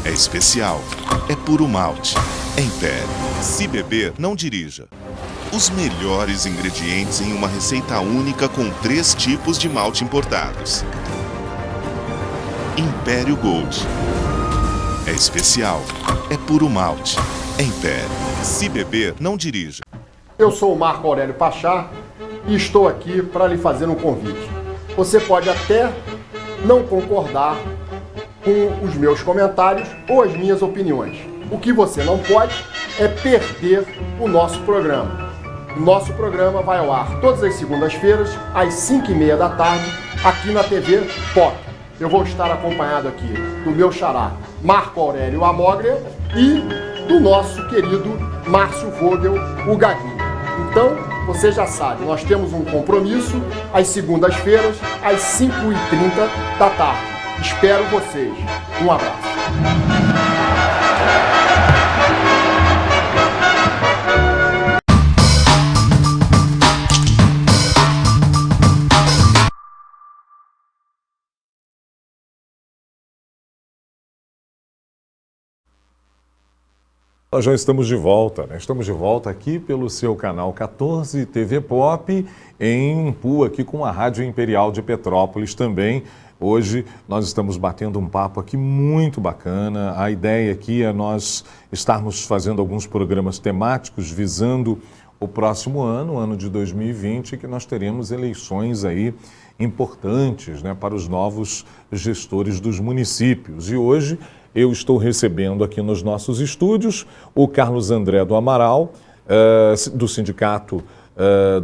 É especial. É puro malte. É Império. Se beber, não dirija. Os melhores ingredientes em uma receita única com 3 tipos de malte importados. Império Gold. É especial. É puro malte. É Império. Se beber, não dirija. Eu sou o Marco Aurélio Pachá e estou aqui para lhe fazer um convite. Você pode até não concordar com os meus comentários ou as minhas opiniões. O que você não pode é perder o nosso programa. O nosso programa vai ao ar todas as segundas-feiras, às 5h30 da tarde, aqui na TV Pop. Eu vou estar acompanhado aqui do meu xará Marco Aurélio Amoglia e do nosso querido Márcio Vogel, o Gaguinho. Então, você já sabe, nós temos um compromisso às segundas-feiras, às 5h30 da tarde. Espero vocês. Um abraço. Nós já estamos de volta, né? Estamos de volta aqui pelo seu canal 14 TV Pop, em Impu, aqui com a Rádio Imperial de Petrópolis também. Hoje nós estamos batendo um papo aqui muito bacana. A ideia aqui é nós estarmos fazendo alguns programas temáticos visando o próximo ano, o ano de 2020, que nós teremos eleições aí importantes, né, para os novos gestores dos municípios. E hoje eu estou recebendo aqui nos nossos estúdios o Carlos André do Amaral, do Sindicato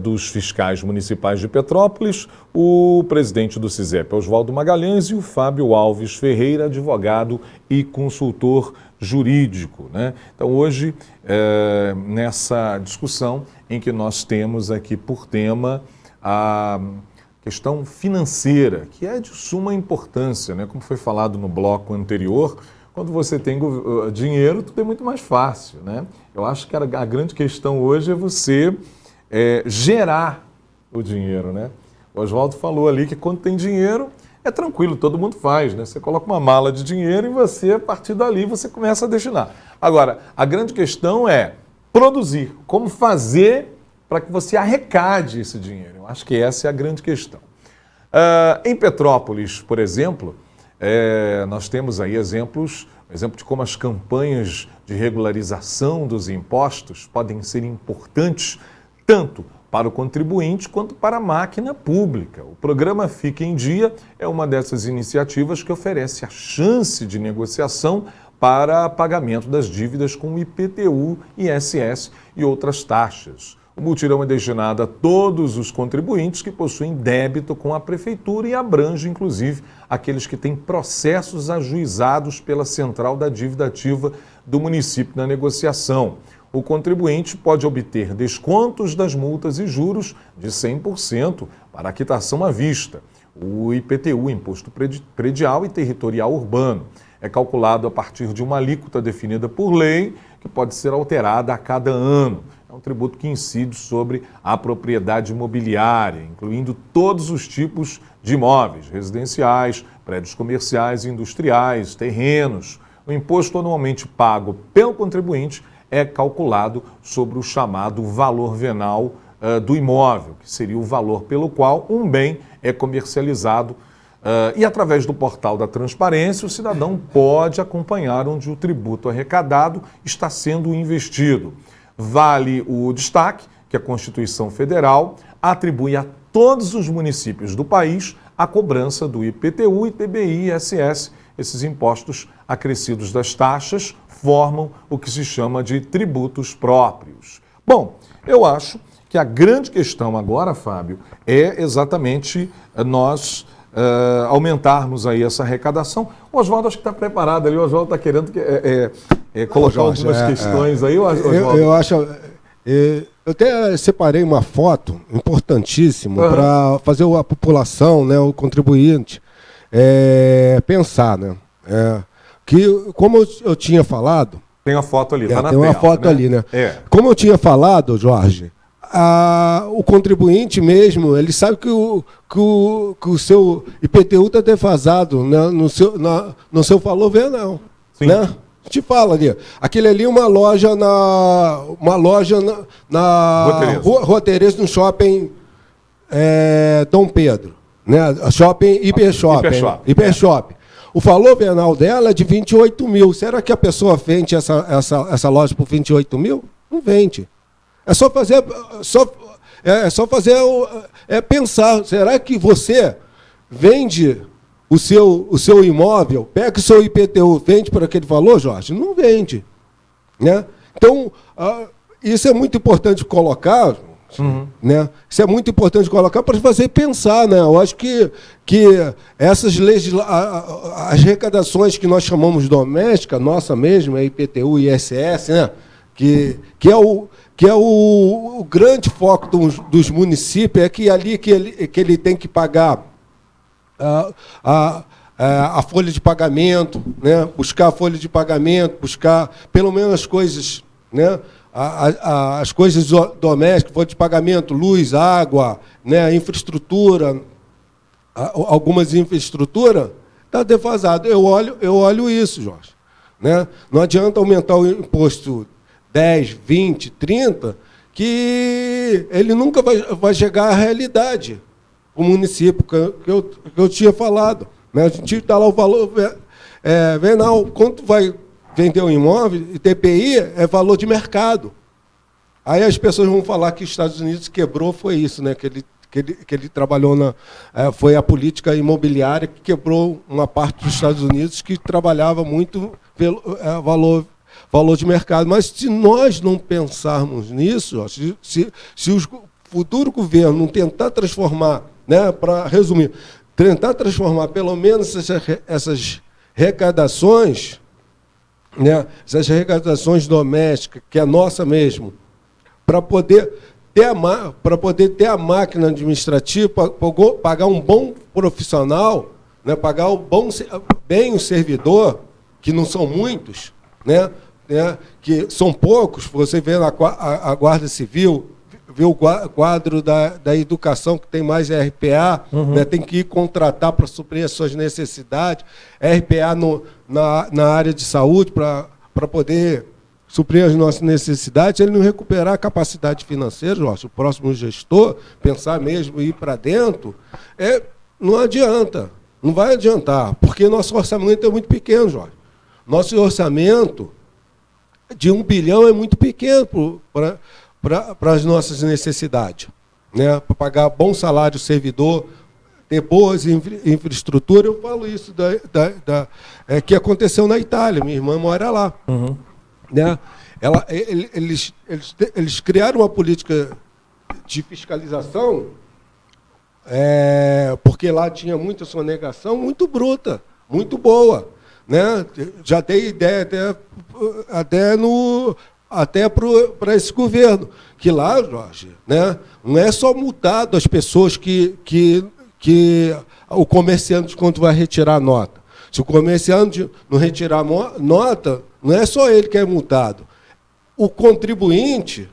dos Fiscais Municipais de Petrópolis, o presidente do CISEP, Oswaldo Magalhães, e o Fábio Alves Ferreira, advogado e consultor jurídico, né? Então hoje, nessa discussão em que nós temos aqui por tema a questão financeira, que é de suma importância, né? Como foi falado no bloco anterior, quando você tem dinheiro, tudo é muito mais fácil, né? Eu acho que a grande questão hoje é você gerar o dinheiro, né? O Oswaldo falou ali que quando tem dinheiro, é tranquilo, todo mundo faz, né? Você coloca uma mala de dinheiro e você, a partir dali, você começa a destinar. Agora, a grande questão é produzir, como fazer para que você arrecade esse dinheiro. Eu acho que essa é a grande questão. Em Petrópolis, por exemplo, nós temos aí exemplo de como as campanhas de regularização dos impostos podem ser importantes tanto para o contribuinte quanto para a máquina pública. O programa Fique em Dia é uma dessas iniciativas que oferece a chance de negociação para pagamento das dívidas com IPTU, ISS e outras taxas. O mutirão é destinado a todos os contribuintes que possuem débito com a Prefeitura e abrange, inclusive, aqueles que têm processos ajuizados pela Central da Dívida Ativa do município na negociação. O contribuinte pode obter descontos das multas e juros de 100% para a quitação à vista. O IPTU, Imposto Predial e Territorial Urbano, é calculado a partir de uma alíquota definida por lei, que pode ser alterada a cada ano. É um tributo que incide sobre a propriedade imobiliária, incluindo todos os tipos de imóveis, residenciais, prédios comerciais e industriais, terrenos. O imposto anualmente pago pelo contribuinte é calculado sobre o chamado valor venal do imóvel, que seria o valor pelo qual um bem é comercializado. E através do portal da transparência, o cidadão pode acompanhar onde o tributo arrecadado está sendo investido. Vale o destaque que a Constituição Federal atribui a todos os municípios do país a cobrança do IPTU, ITBI e ISS. Esses impostos acrescidos das taxas formam o que se chama de tributos próprios. Bom, eu acho que a grande questão agora, Fábio, é exatamente nós aumentarmos aí essa arrecadação. O Oswaldo acho que está preparado ali, o Oswaldo está querendo colocar Jorge, algumas questões aí. Oswaldo. Eu acho, Eu até separei uma foto importantíssima para fazer a população, né, o contribuinte, pensar, né? Que, como eu tinha falado... Tem a foto ali, está na tela. Tem uma foto, né? Ali, né? Como eu tinha falado, Jorge, o contribuinte mesmo, ele sabe que o seu IPTU está defasado, né, no seu valor venal. Sim. Né? Te fala ali. Aquele ali é uma loja na Rua Tereza, no shopping Dom Pedro. Né? Shopping Hipershop. O valor venal dela é de 28 mil. Será que a pessoa vende essa loja por 28 mil? Não vende. É só fazer. Pensar. Será que você vende o seu imóvel, pega o seu IPTU, vende por aquele valor, Jorge? Não vende. Né? Então, isso é muito importante colocar, né? Isso é muito importante colocar para fazer pensar. Né? Eu acho que essas as arrecadações que nós chamamos doméstica, nossa mesmo, é IPTU e ISS, né? que é o grande foco dos municípios, é que ali que ele tem que pagar a folha de pagamento, né? Buscar a folha de pagamento, buscar pelo menos as coisas, né? As coisas domésticas, folha de pagamento, luz, água, né? Infraestrutura, algumas infraestruturas, está defasado. Eu olho isso, Jorge. Né? Não adianta aumentar o imposto 10, 20, 30, que ele nunca vai chegar à realidade. O município que eu tinha falado. Né? A gente está lá o valor venal. Quanto vai vender um imóvel, ITPI é valor de mercado. Aí as pessoas vão falar que os Estados Unidos quebrou, foi isso, né? que ele trabalhou foi a política imobiliária que quebrou uma parte dos Estados Unidos que trabalhava muito valor de mercado. Mas se nós não pensarmos nisso, se o futuro governo não tentar transformar, né, para resumir, tentar transformar pelo menos essas arrecadações, né, essas arrecadações domésticas, que é nossa mesmo, para poder ter a máquina administrativa, para pagar um bom profissional, né, pagar bem o servidor, que não são muitos, né, que são poucos. Você vê a Guarda Civil, vê o quadro da educação, que tem mais RPA, né, tem que ir contratar para suprir as suas necessidades, RPA na área de saúde para poder suprir as nossas necessidades. Ele não recuperar a capacidade financeira, Jorge, o próximo gestor, pensar mesmo ir para dentro, não adianta, não vai adiantar, porque nosso orçamento é muito pequeno, Jorge. Nosso orçamento de 1 bilhão é muito pequeno para as nossas necessidades, né? Para pagar bom salário ao servidor, ter boas infraestruturas. Eu falo isso que aconteceu na Itália, minha irmã mora lá. Né? Eles criaram uma política de fiscalização, porque lá tinha muita sonegação, muito bruta, muito boa. Né? Já dei ideia até para esse governo, que lá, Jorge, né, não é só multado as pessoas que o comerciante, quando vai retirar a nota. Se o comerciante não retirar a nota, não é só ele que é multado. O contribuinte,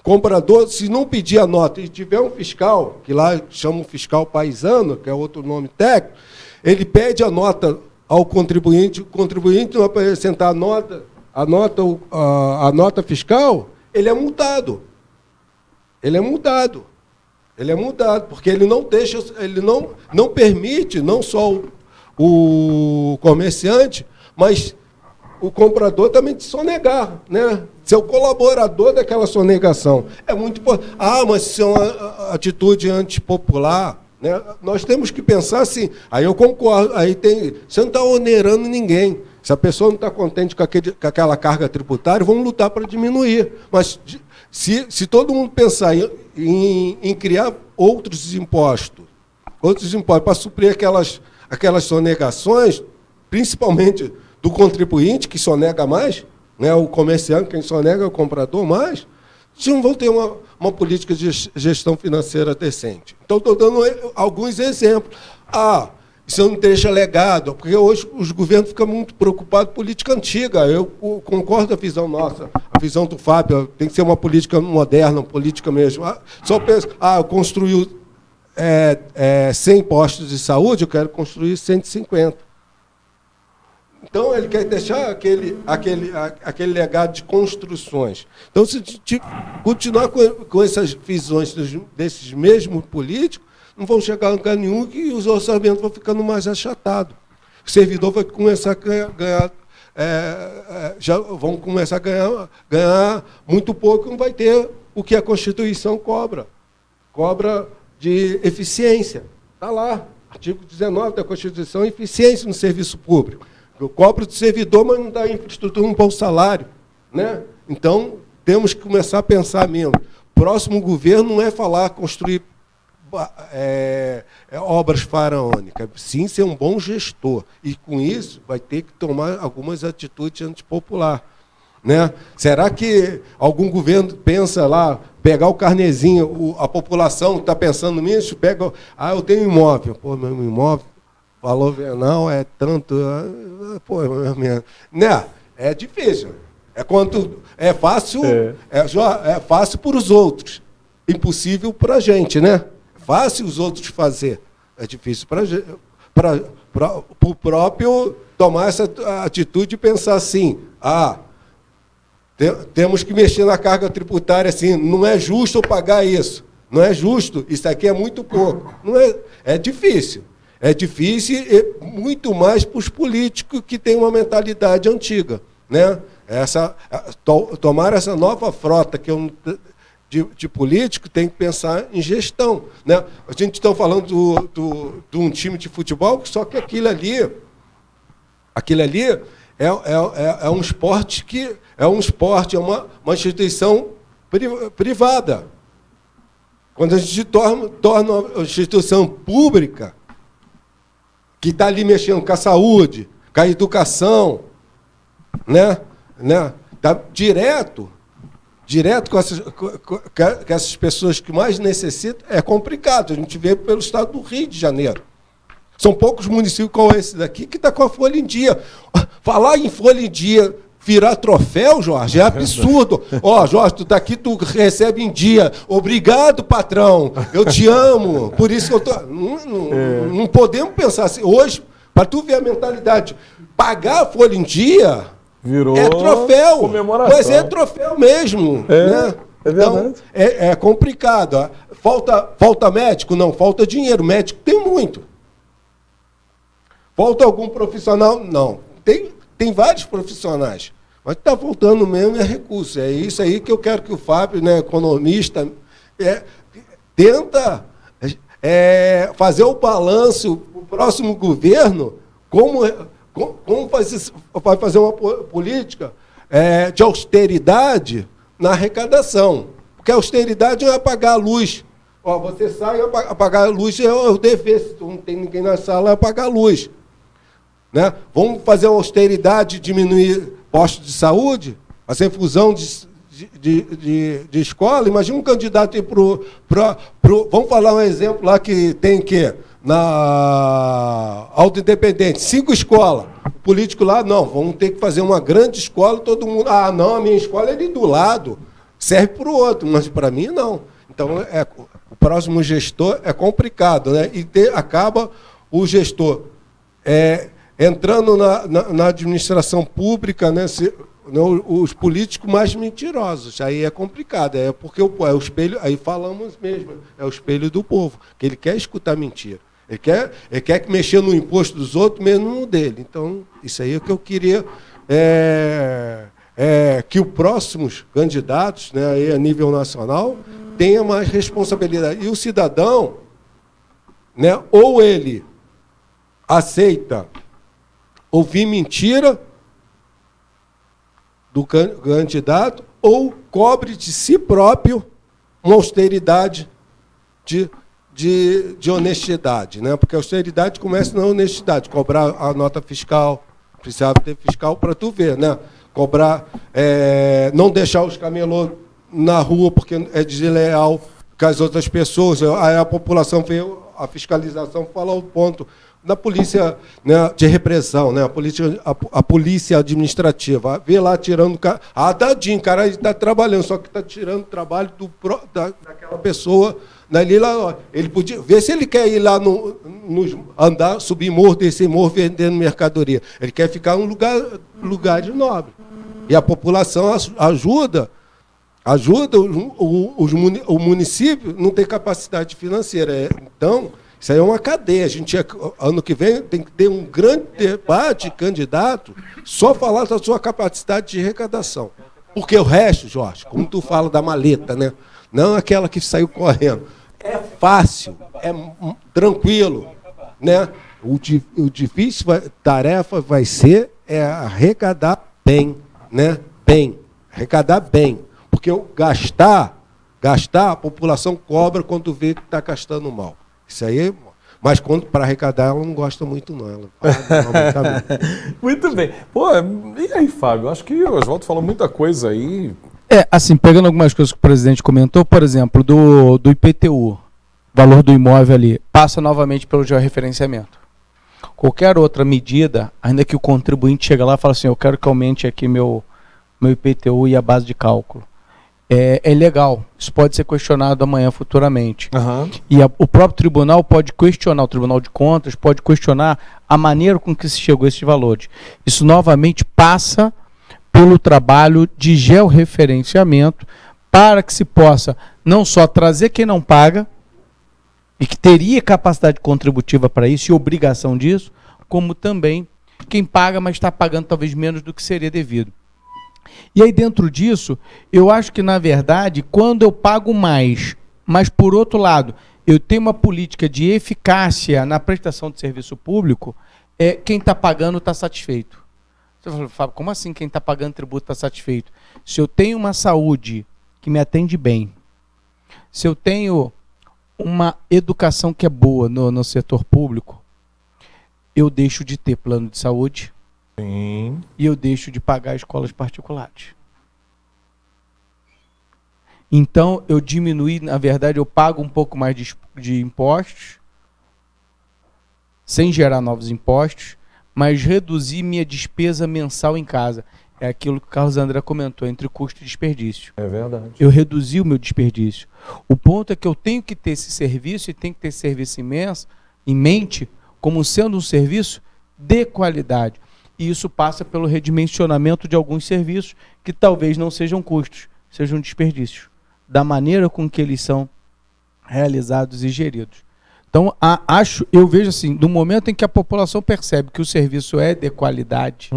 comprador, se não pedir a nota e tiver um fiscal, que lá chama um fiscal paisano, que é outro nome técnico, ele pede a nota ao contribuinte, o contribuinte não apresentar a nota fiscal, ele é multado. Ele é multado, porque ele não deixa, ele não permite, não só o comerciante, mas o comprador também de sonegar, né? Ser o colaborador daquela sonegação. É muito importante. Mas isso é uma atitude antipopular. Né? Nós temos que pensar assim. Aí eu concordo. Você não está onerando ninguém. Se a pessoa não está contente com aquela carga tributária, vamos lutar para diminuir. Mas se todo mundo pensar em criar outros impostos para suprir aquelas sonegações, principalmente do contribuinte, que sonega mais, né, o comerciante, quem sonega é o comprador mais, Vocês não vão ter uma política de gestão financeira decente. Então, estou dando alguns exemplos. Isso não deixa legado, porque hoje os governos ficam muito preocupados com política antiga. Eu concordo com a visão nossa, a visão do Fábio, tem que ser uma política moderna, uma política mesmo. Só pensa, eu construí 100 postos de saúde, eu quero construir 150. Então, ele quer deixar aquele legado de construções. Então, se continuar com essas visões desses mesmos políticos, não vão chegar a lugar nenhum e os orçamentos vão ficando mais achatados. O servidor vai começar a ganhar, já vão começar a ganhar muito pouco, não vai ter o que a Constituição cobra. Cobra de eficiência. Está lá, artigo 19 da Constituição, eficiência no serviço público. Eu cobro do servidor, mas não dá infraestrutura, não dá um salário. Né? Então, temos que começar a pensar mesmo. Próximo governo não é falar, construir obras faraônicas, sim ser um bom gestor. E, com isso, vai ter que tomar algumas atitudes antipopulares. Né? Será que algum governo pensa lá, pegar o carnezinho, a população está pensando nisso, pega, eu tenho imóvel. Pô, meu imóvel, valor venal é tanto... né? É difícil. É fácil, é fácil para os outros, impossível para a gente, né? Fácil os outros fazer, é difícil para o próprio tomar essa atitude e pensar assim, temos que mexer na carga tributária assim, não é justo eu pagar isso, não é justo, isso aqui é muito pouco. Não é difícil. É difícil e muito mais para os políticos que têm uma mentalidade antiga. Né? Tomar essa nova frota que de político tem que pensar em gestão. Né? A gente está falando de um time de futebol, só que aquilo ali é um esporte é uma instituição privada. Quando a gente torna uma instituição pública, que está ali mexendo com a saúde, com a educação, né? Tá direto com essas pessoas que mais necessitam, é complicado. A gente vê pelo estado do Rio de Janeiro. São poucos municípios como esse daqui que está com a folha em dia. Falar em folha em dia, virar troféu, Jorge, é absurdo. Jorge, tu está aqui, tu recebe em dia. Obrigado, patrão. Eu te amo. Por isso que eu tô... Não podemos pensar assim. Hoje, para tu ver a mentalidade, pagar a folha em dia virou troféu. Comemoração. Mas é troféu mesmo. Né? É verdade. Então, é complicado. Falta médico? Não, falta dinheiro. Médico tem muito. Falta algum profissional? Não. Tem vários profissionais, mas está faltando mesmo recurso. É isso aí que eu quero que o Fábio, né, economista, tenta fazer o balanço, o próximo governo, como vai fazer uma política de austeridade na arrecadação. Porque a austeridade não é apagar a luz. Você sai, apagar a luz é o dever, se não tem ninguém na sala, é apagar a luz. Né? Vamos fazer uma austeridade, diminuir postos de saúde, fazer fusão de escola. Imagina um candidato ir vamos falar um exemplo lá que tem na Alto Independente, 5 escolas. O político lá, não, vamos ter que fazer uma grande escola, todo mundo. Não, a minha escola é ali do lado, serve para o outro, mas para mim não. Então, o próximo gestor é complicado, né? E acaba o gestor entrando na administração pública, né, os políticos mais mentirosos. Aí é complicado, porque é o espelho, aí falamos mesmo, é o espelho do povo, que ele quer escutar mentira. Ele quer mexer no imposto dos outros, mesmo no dele. Então, isso aí é o que eu queria, que os próximos candidatos, né, aí a nível nacional, tenham mais responsabilidade. E o cidadão, né, ou ele aceita ouvir mentira do candidato ou cobre de si próprio uma austeridade de honestidade, né? Porque a austeridade começa na honestidade, cobrar a nota fiscal, precisava ter fiscal para tu ver, né? Cobrar, não deixar os camelô na rua porque é desleal com as outras pessoas. Aí a população vê a fiscalização, fala o ponto da polícia, né, de repressão, né, a polícia administrativa, vê lá tirando... tadinho, o cara está trabalhando, só que está tirando o trabalho daquela pessoa. Ali, lá, ele podia ver se ele quer ir lá andar, subir morro, descer morro, vendendo mercadoria. Ele quer ficar em um lugar de nobre. E a população ajuda o município não tem capacidade financeira. Então, isso aí é uma cadeia. Ano que vem tem que ter um grande debate, candidato, só falar da sua capacidade de arrecadação. Porque o resto, Jorge, como tu fala da maleta, né? Não aquela que saiu correndo. É fácil, é tranquilo, né? O difícil tarefa vai ser arrecadar bem, né? Arrecadar bem. Porque gastar, a população cobra quando vê que está gastando mal. Isso aí, mas para arrecadar ela não gosta muito, não. Ela fala, Muito bem. Pô, e aí, Fábio? Acho que o Oswaldo falou muita coisa aí. Assim, pegando algumas coisas que o presidente comentou, por exemplo, do IPTU, valor do imóvel ali, passa novamente pelo georreferenciamento. Qualquer outra medida, ainda que o contribuinte chegue lá e fale assim, eu quero que aumente aqui meu IPTU e a base de cálculo. É legal, isso pode ser questionado amanhã futuramente. E o próprio tribunal pode questionar, o Tribunal de Contas pode questionar a maneira com que se chegou a esses valores. Isso novamente passa pelo trabalho de georreferenciamento para que se possa não só trazer quem não paga e que teria capacidade contributiva para isso e obrigação disso, como também quem paga, mas está pagando talvez menos do que seria devido. E aí dentro disso, eu acho que na verdade, quando eu pago mais, mas por outro lado, eu tenho uma política de eficácia na prestação de serviço público, quem está pagando está satisfeito. Você fala, Fábio, como assim quem está pagando tributo está satisfeito? Se eu tenho uma saúde que me atende bem, se eu tenho uma educação que é boa no setor público, eu deixo de ter plano de saúde. Sim. E eu deixo de pagar escolas particulares. Então, eu diminui, na verdade, eu pago um pouco mais de impostos, sem gerar novos impostos, mas reduzir minha despesa mensal em casa. É aquilo que o Carlos André comentou, entre custo e desperdício. É verdade. Eu reduzi o meu desperdício. O ponto é que eu tenho que ter esse serviço e tenho que ter esse serviço imenso em mente como sendo um serviço de qualidade. E isso passa pelo redimensionamento de alguns serviços que talvez não sejam custos, sejam desperdícios, da maneira com que eles são realizados e geridos. Então, eu vejo assim, no momento em que a população percebe que o serviço é de qualidade,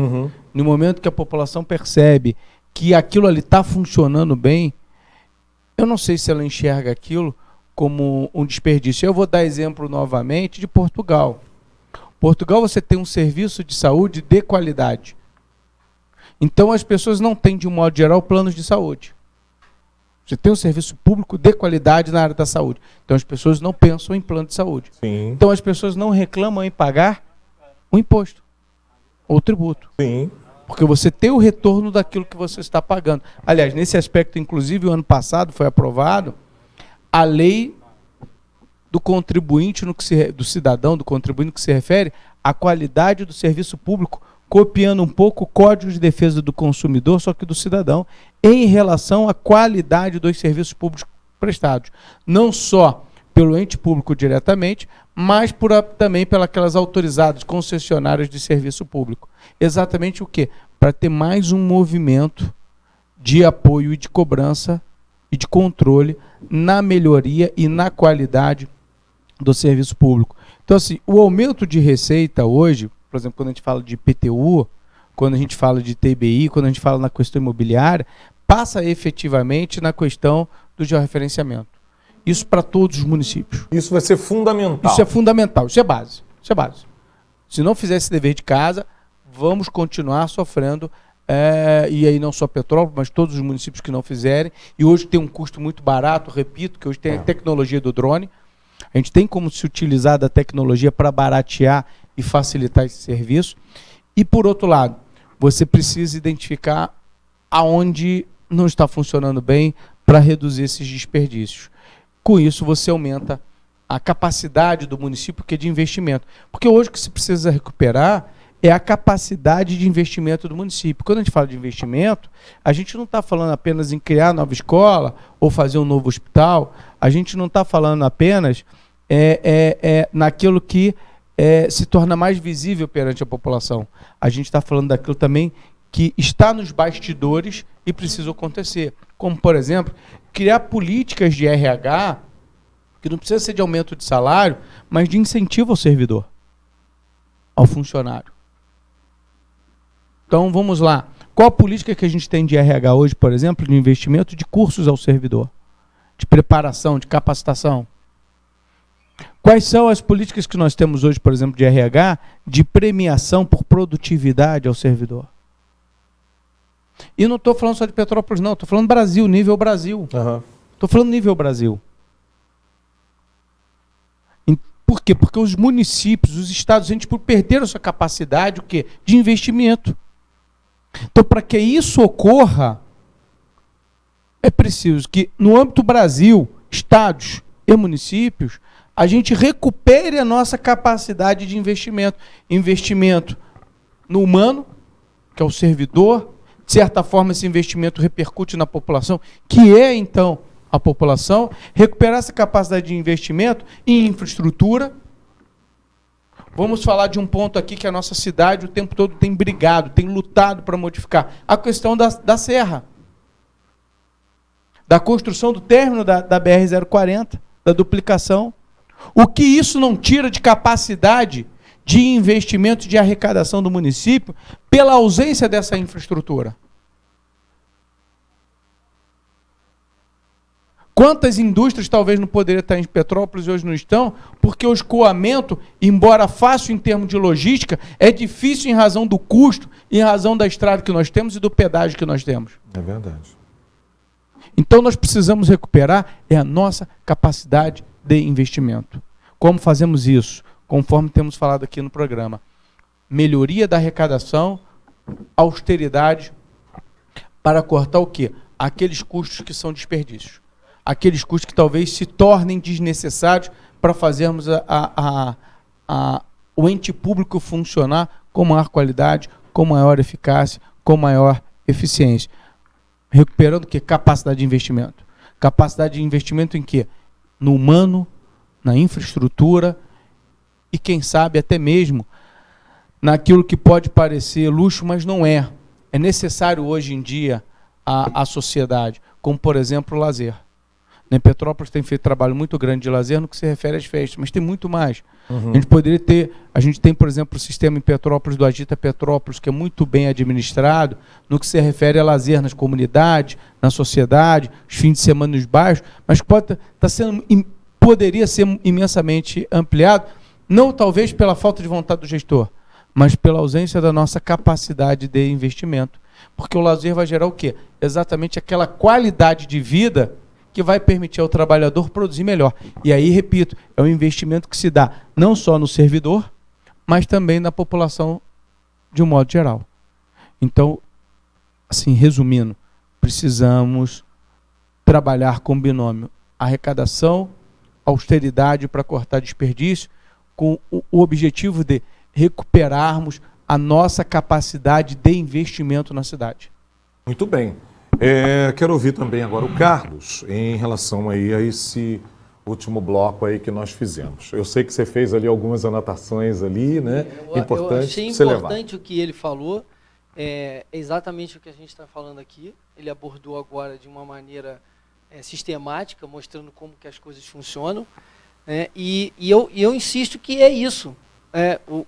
no momento que a população percebe que aquilo ali está funcionando bem, eu não sei se ela enxerga aquilo como um desperdício. Eu vou dar exemplo novamente de Portugal. Portugal, você tem um serviço de saúde de qualidade. Então, as pessoas não têm, de um modo geral, planos de saúde. Você tem um serviço público de qualidade na área da saúde. Então, as pessoas não pensam em plano de saúde. Sim. Então, as pessoas não reclamam em pagar o imposto ou o tributo. Sim. Porque você tem o retorno daquilo que você está pagando. Aliás, nesse aspecto, inclusive, o ano passado foi aprovado a lei do contribuinte, do cidadão, do contribuinte, no que se refere à qualidade do serviço público, copiando um pouco o Código de Defesa do Consumidor, só que do cidadão, em relação à qualidade dos serviços públicos prestados. Não só pelo ente público diretamente, mas também pelas autorizadas concessionárias de serviço público. Exatamente o quê? Para ter mais um movimento de apoio e de cobrança e de controle na melhoria e na qualidade do serviço público. Então, assim, o aumento de receita hoje, por exemplo, quando a gente fala de IPTU, quando a gente fala de TBI, quando a gente fala na questão imobiliária, passa efetivamente na questão do georreferenciamento. Isso para todos os municípios. Isso vai ser fundamental. Isso é fundamental, isso é base. Isso é base. Se não fizer esse dever de casa, vamos continuar sofrendo, e aí não só Petrópolis, mas todos os municípios que não fizerem. E hoje tem um custo muito barato, repito, que hoje tem a tecnologia do drone. A gente tem como se utilizar da tecnologia para baratear e facilitar esse serviço. E, por outro lado, você precisa identificar aonde não está funcionando bem para reduzir esses desperdícios. Com isso, você aumenta a capacidade do município que é de investimento. Porque hoje o que se precisa recuperar é a capacidade de investimento do município. Quando a gente fala de investimento, a gente não está falando apenas em criar nova escola ou fazer um novo hospital, a gente não está falando apenas naquilo que se torna mais visível perante a população. A gente está falando daquilo também que está nos bastidores e precisa acontecer. Como, por exemplo, criar políticas de RH, que não precisa ser de aumento de salário, mas de incentivo ao servidor, ao funcionário. Então, vamos lá. Qual a política que a gente tem de RH hoje, por exemplo, de investimento de cursos ao servidor? De preparação, de capacitação? Quais são as políticas que nós temos hoje, por exemplo, de RH, de premiação por produtividade ao servidor? E não estou falando só de Petrópolis, não. Estou falando Brasil, nível Brasil. Estou falando nível Brasil. Por quê? Porque os municípios, os estados, a gente perderam essa capacidade de investimento. Então, para que isso ocorra, é preciso que, no âmbito Brasil, estados e municípios, a gente recupere a nossa capacidade de investimento. Investimento no humano, que é o servidor. De certa forma, esse investimento repercute na população, que é, então, a população. Recuperar essa capacidade de investimento em infraestrutura. Vamos falar de um ponto aqui que a nossa cidade o tempo todo tem brigado, tem lutado para modificar. A questão da serra. Da construção do término da BR-040, da duplicação. O que isso não tira de capacidade de investimento, de arrecadação do município, pela ausência dessa infraestrutura? Quantas indústrias talvez não poderiam estar em Petrópolis e hoje não estão, porque o escoamento, embora fácil em termos de logística, é difícil em razão do custo, em razão da estrada que nós temos e do pedágio que nós temos. É verdade. Então nós precisamos recuperar a nossa capacidade de investimento. Como fazemos isso? Conforme temos falado aqui no programa. Melhoria da arrecadação, austeridade, para cortar o quê? Aqueles custos que são desperdícios. Aqueles custos que talvez se tornem desnecessários para fazermos o ente público funcionar com maior qualidade, com maior eficácia, com maior eficiência. Recuperando o quê? Capacidade de investimento. Capacidade de investimento em quê? No humano, na infraestrutura e, quem sabe, até mesmo naquilo que pode parecer luxo, mas não é. É necessário hoje em dia à sociedade, como, por exemplo, o lazer. Em Petrópolis tem feito trabalho muito grande de lazer no que se refere às festas, mas tem muito mais. A gente tem, por exemplo, o sistema em Petrópolis do Agita Petrópolis, que é muito bem administrado, no que se refere a lazer nas comunidades, na sociedade, os fins de semana nos bairros, mas poderia ser imensamente ampliado, não talvez pela falta de vontade do gestor, mas pela ausência da nossa capacidade de investimento. Porque o lazer vai gerar o quê? Exatamente aquela qualidade de vida que vai permitir ao trabalhador produzir melhor. E aí, repito, é um investimento que se dá não só no servidor, mas também na população de um modo geral. Então, assim, resumindo, precisamos trabalhar com binômio arrecadação, austeridade para cortar desperdício, com o objetivo de recuperarmos a nossa capacidade de investimento na cidade. Muito bem. Quero ouvir também agora o Carlos em relação aí a esse último bloco aí que nós fizemos. Eu sei que você fez ali algumas anotações ali, né? Eu achei importante o que ele falou, é exatamente o que a gente está falando aqui. Ele abordou agora de uma maneira sistemática, mostrando como que as coisas funcionam. E eu insisto que é isso,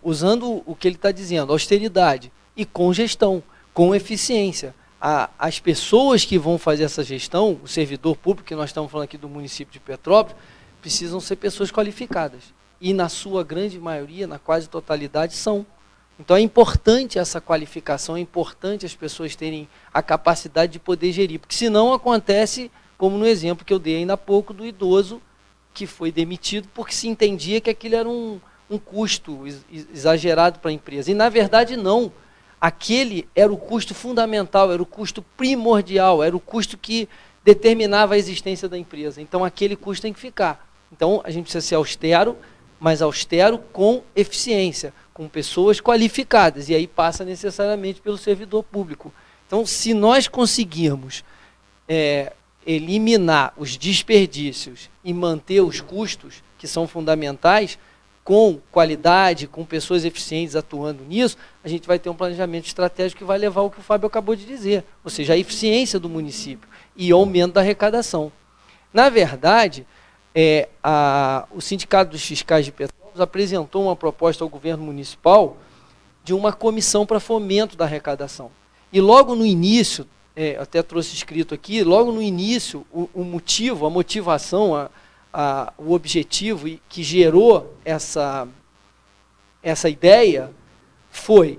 usando o que ele está dizendo, austeridade e com gestão, com eficiência. As pessoas que vão fazer essa gestão, o servidor público, que nós estamos falando aqui do município de Petrópolis, precisam ser pessoas qualificadas. E na sua grande maioria, na quase totalidade, são. Então é importante essa qualificação, é importante as pessoas terem a capacidade de poder gerir. Porque senão acontece, como no exemplo que eu dei ainda há pouco, do idoso que foi demitido porque se entendia que aquilo era um custo exagerado para a empresa. E na verdade não. Aquele era o custo fundamental, era o custo primordial, era o custo que determinava a existência da empresa. Então, aquele custo tem que ficar. Então, a gente precisa ser austero, mas austero com eficiência, com pessoas qualificadas, e aí passa necessariamente pelo servidor público. Então, se nós conseguirmos eliminar os desperdícios e manter os custos, que são fundamentais, com qualidade, com pessoas eficientes atuando nisso, a gente vai ter um planejamento estratégico que vai levar ao que o Fábio acabou de dizer, ou seja, a eficiência do município e o aumento da arrecadação. Na verdade, o Sindicato dos Fiscais de Petrópolis apresentou uma proposta ao governo municipal de uma comissão para fomento da arrecadação. E logo no início, até trouxe escrito aqui, logo no início, o motivo, a motivação, o objetivo que gerou essa ideia foi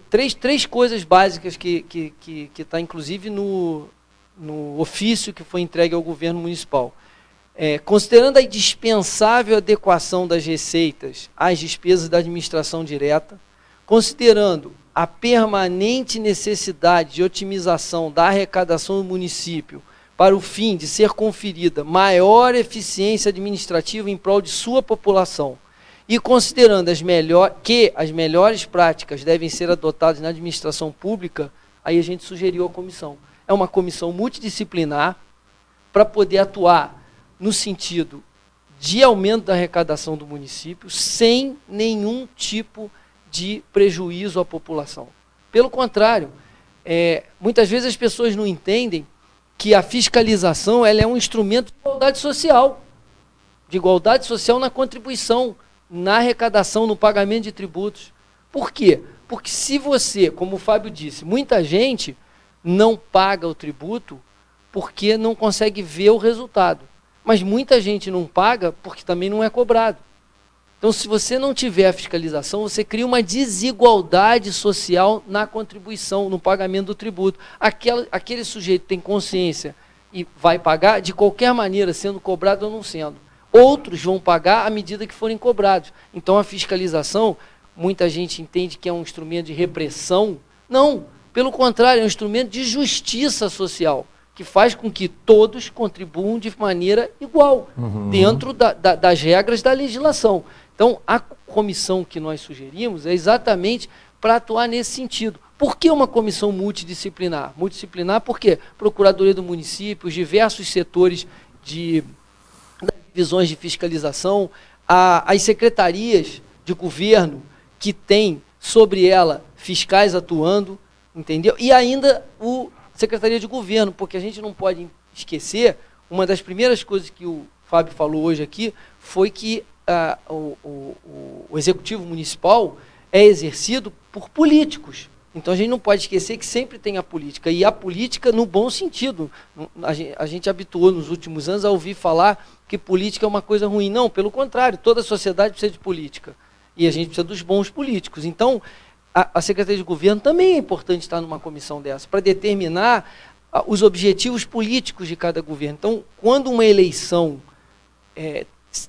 três coisas básicas que está inclusive no ofício que foi entregue ao governo municipal. Considerando a indispensável adequação das receitas às despesas da administração direta, considerando a permanente necessidade de otimização da arrecadação do município para o fim de ser conferida maior eficiência administrativa em prol de sua população, e considerando que as melhores práticas devem ser adotadas na administração pública, aí a gente sugeriu a comissão. É uma comissão multidisciplinar para poder atuar no sentido de aumento da arrecadação do município sem nenhum tipo de prejuízo à população. Pelo contrário, muitas vezes as pessoas não entendem que a fiscalização ela é um instrumento de igualdade social na contribuição, na arrecadação, no pagamento de tributos. Por quê? Porque se você, como o Fábio disse, muita gente não paga o tributo porque não consegue ver o resultado. Mas muita gente não paga porque também não é cobrado. Então, se você não tiver a fiscalização, você cria uma desigualdade social na contribuição, no pagamento do tributo. Aquele sujeito tem consciência e vai pagar de qualquer maneira, sendo cobrado ou não sendo. Outros vão pagar à medida que forem cobrados. Então, a fiscalização, muita gente entende que é um instrumento de repressão. Não, pelo contrário, é um instrumento de justiça social, que faz com que todos contribuam de maneira igual, dentro das regras da legislação. Então, a comissão que nós sugerimos é exatamente para atuar nesse sentido. Por que uma comissão multidisciplinar? Multidisciplinar porque Procuradoria do Município, os diversos setores das divisões de fiscalização, as secretarias de governo que têm sobre ela fiscais atuando, entendeu? E ainda a Secretaria de Governo, porque a gente não pode esquecer, uma das primeiras coisas que o Fábio falou hoje aqui foi que o Executivo Municipal é exercido por políticos. Então a gente não pode esquecer que sempre tem a política, e a política no bom sentido. A gente habituou nos últimos anos a ouvir falar que política é uma coisa ruim. Não, pelo contrário, toda a sociedade precisa de política. E a gente precisa dos bons políticos. Então, a Secretaria de Governo também é importante estar numa comissão dessa, para determinar os objetivos políticos de cada governo. Então, quando uma eleição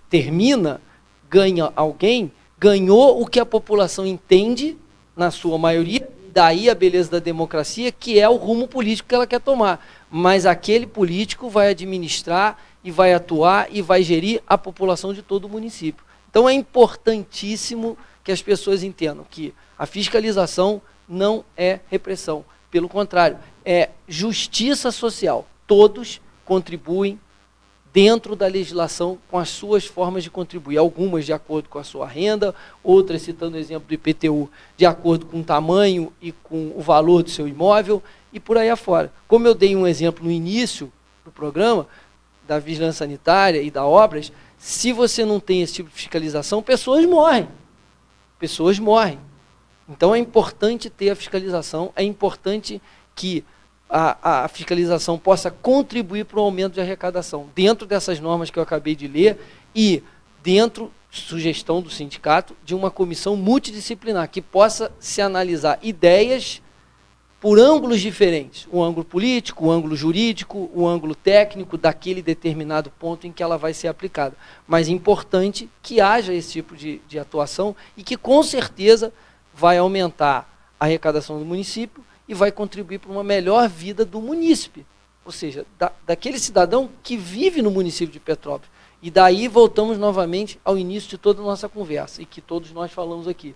termina, ganha alguém, ganhou o que a população entende, na sua maioria, daí a beleza da democracia, que é o rumo político que ela quer tomar. Mas aquele político vai administrar e vai atuar e vai gerir a população de todo o município. Então é importantíssimo que as pessoas entendam que a fiscalização não é repressão. Pelo contrário, é justiça social. Todos contribuem dentro da legislação com as suas formas de contribuir. Algumas de acordo com a sua renda, outras, citando o exemplo do IPTU, de acordo com o tamanho e com o valor do seu imóvel e por aí afora. Como eu dei um exemplo no início do programa, da vigilância sanitária e da obras, se você não tem esse tipo de fiscalização, pessoas morrem. Pessoas morrem. Então é importante ter a fiscalização, é importante que a fiscalização possa contribuir para o aumento de arrecadação, dentro dessas normas que eu acabei de ler e dentro, sugestão do sindicato, de uma comissão multidisciplinar, que possa se analisar ideias por ângulos diferentes, o ângulo político, o ângulo jurídico, o ângulo técnico daquele determinado ponto em que ela vai ser aplicada. Mas é importante que haja esse tipo de atuação e que com certeza vai aumentar a arrecadação do município e vai contribuir para uma melhor vida do munícipe. ou seja, daquele cidadão que vive no município de Petrópolis. E daí voltamos novamente ao início de toda a nossa conversa, e que todos nós falamos aqui.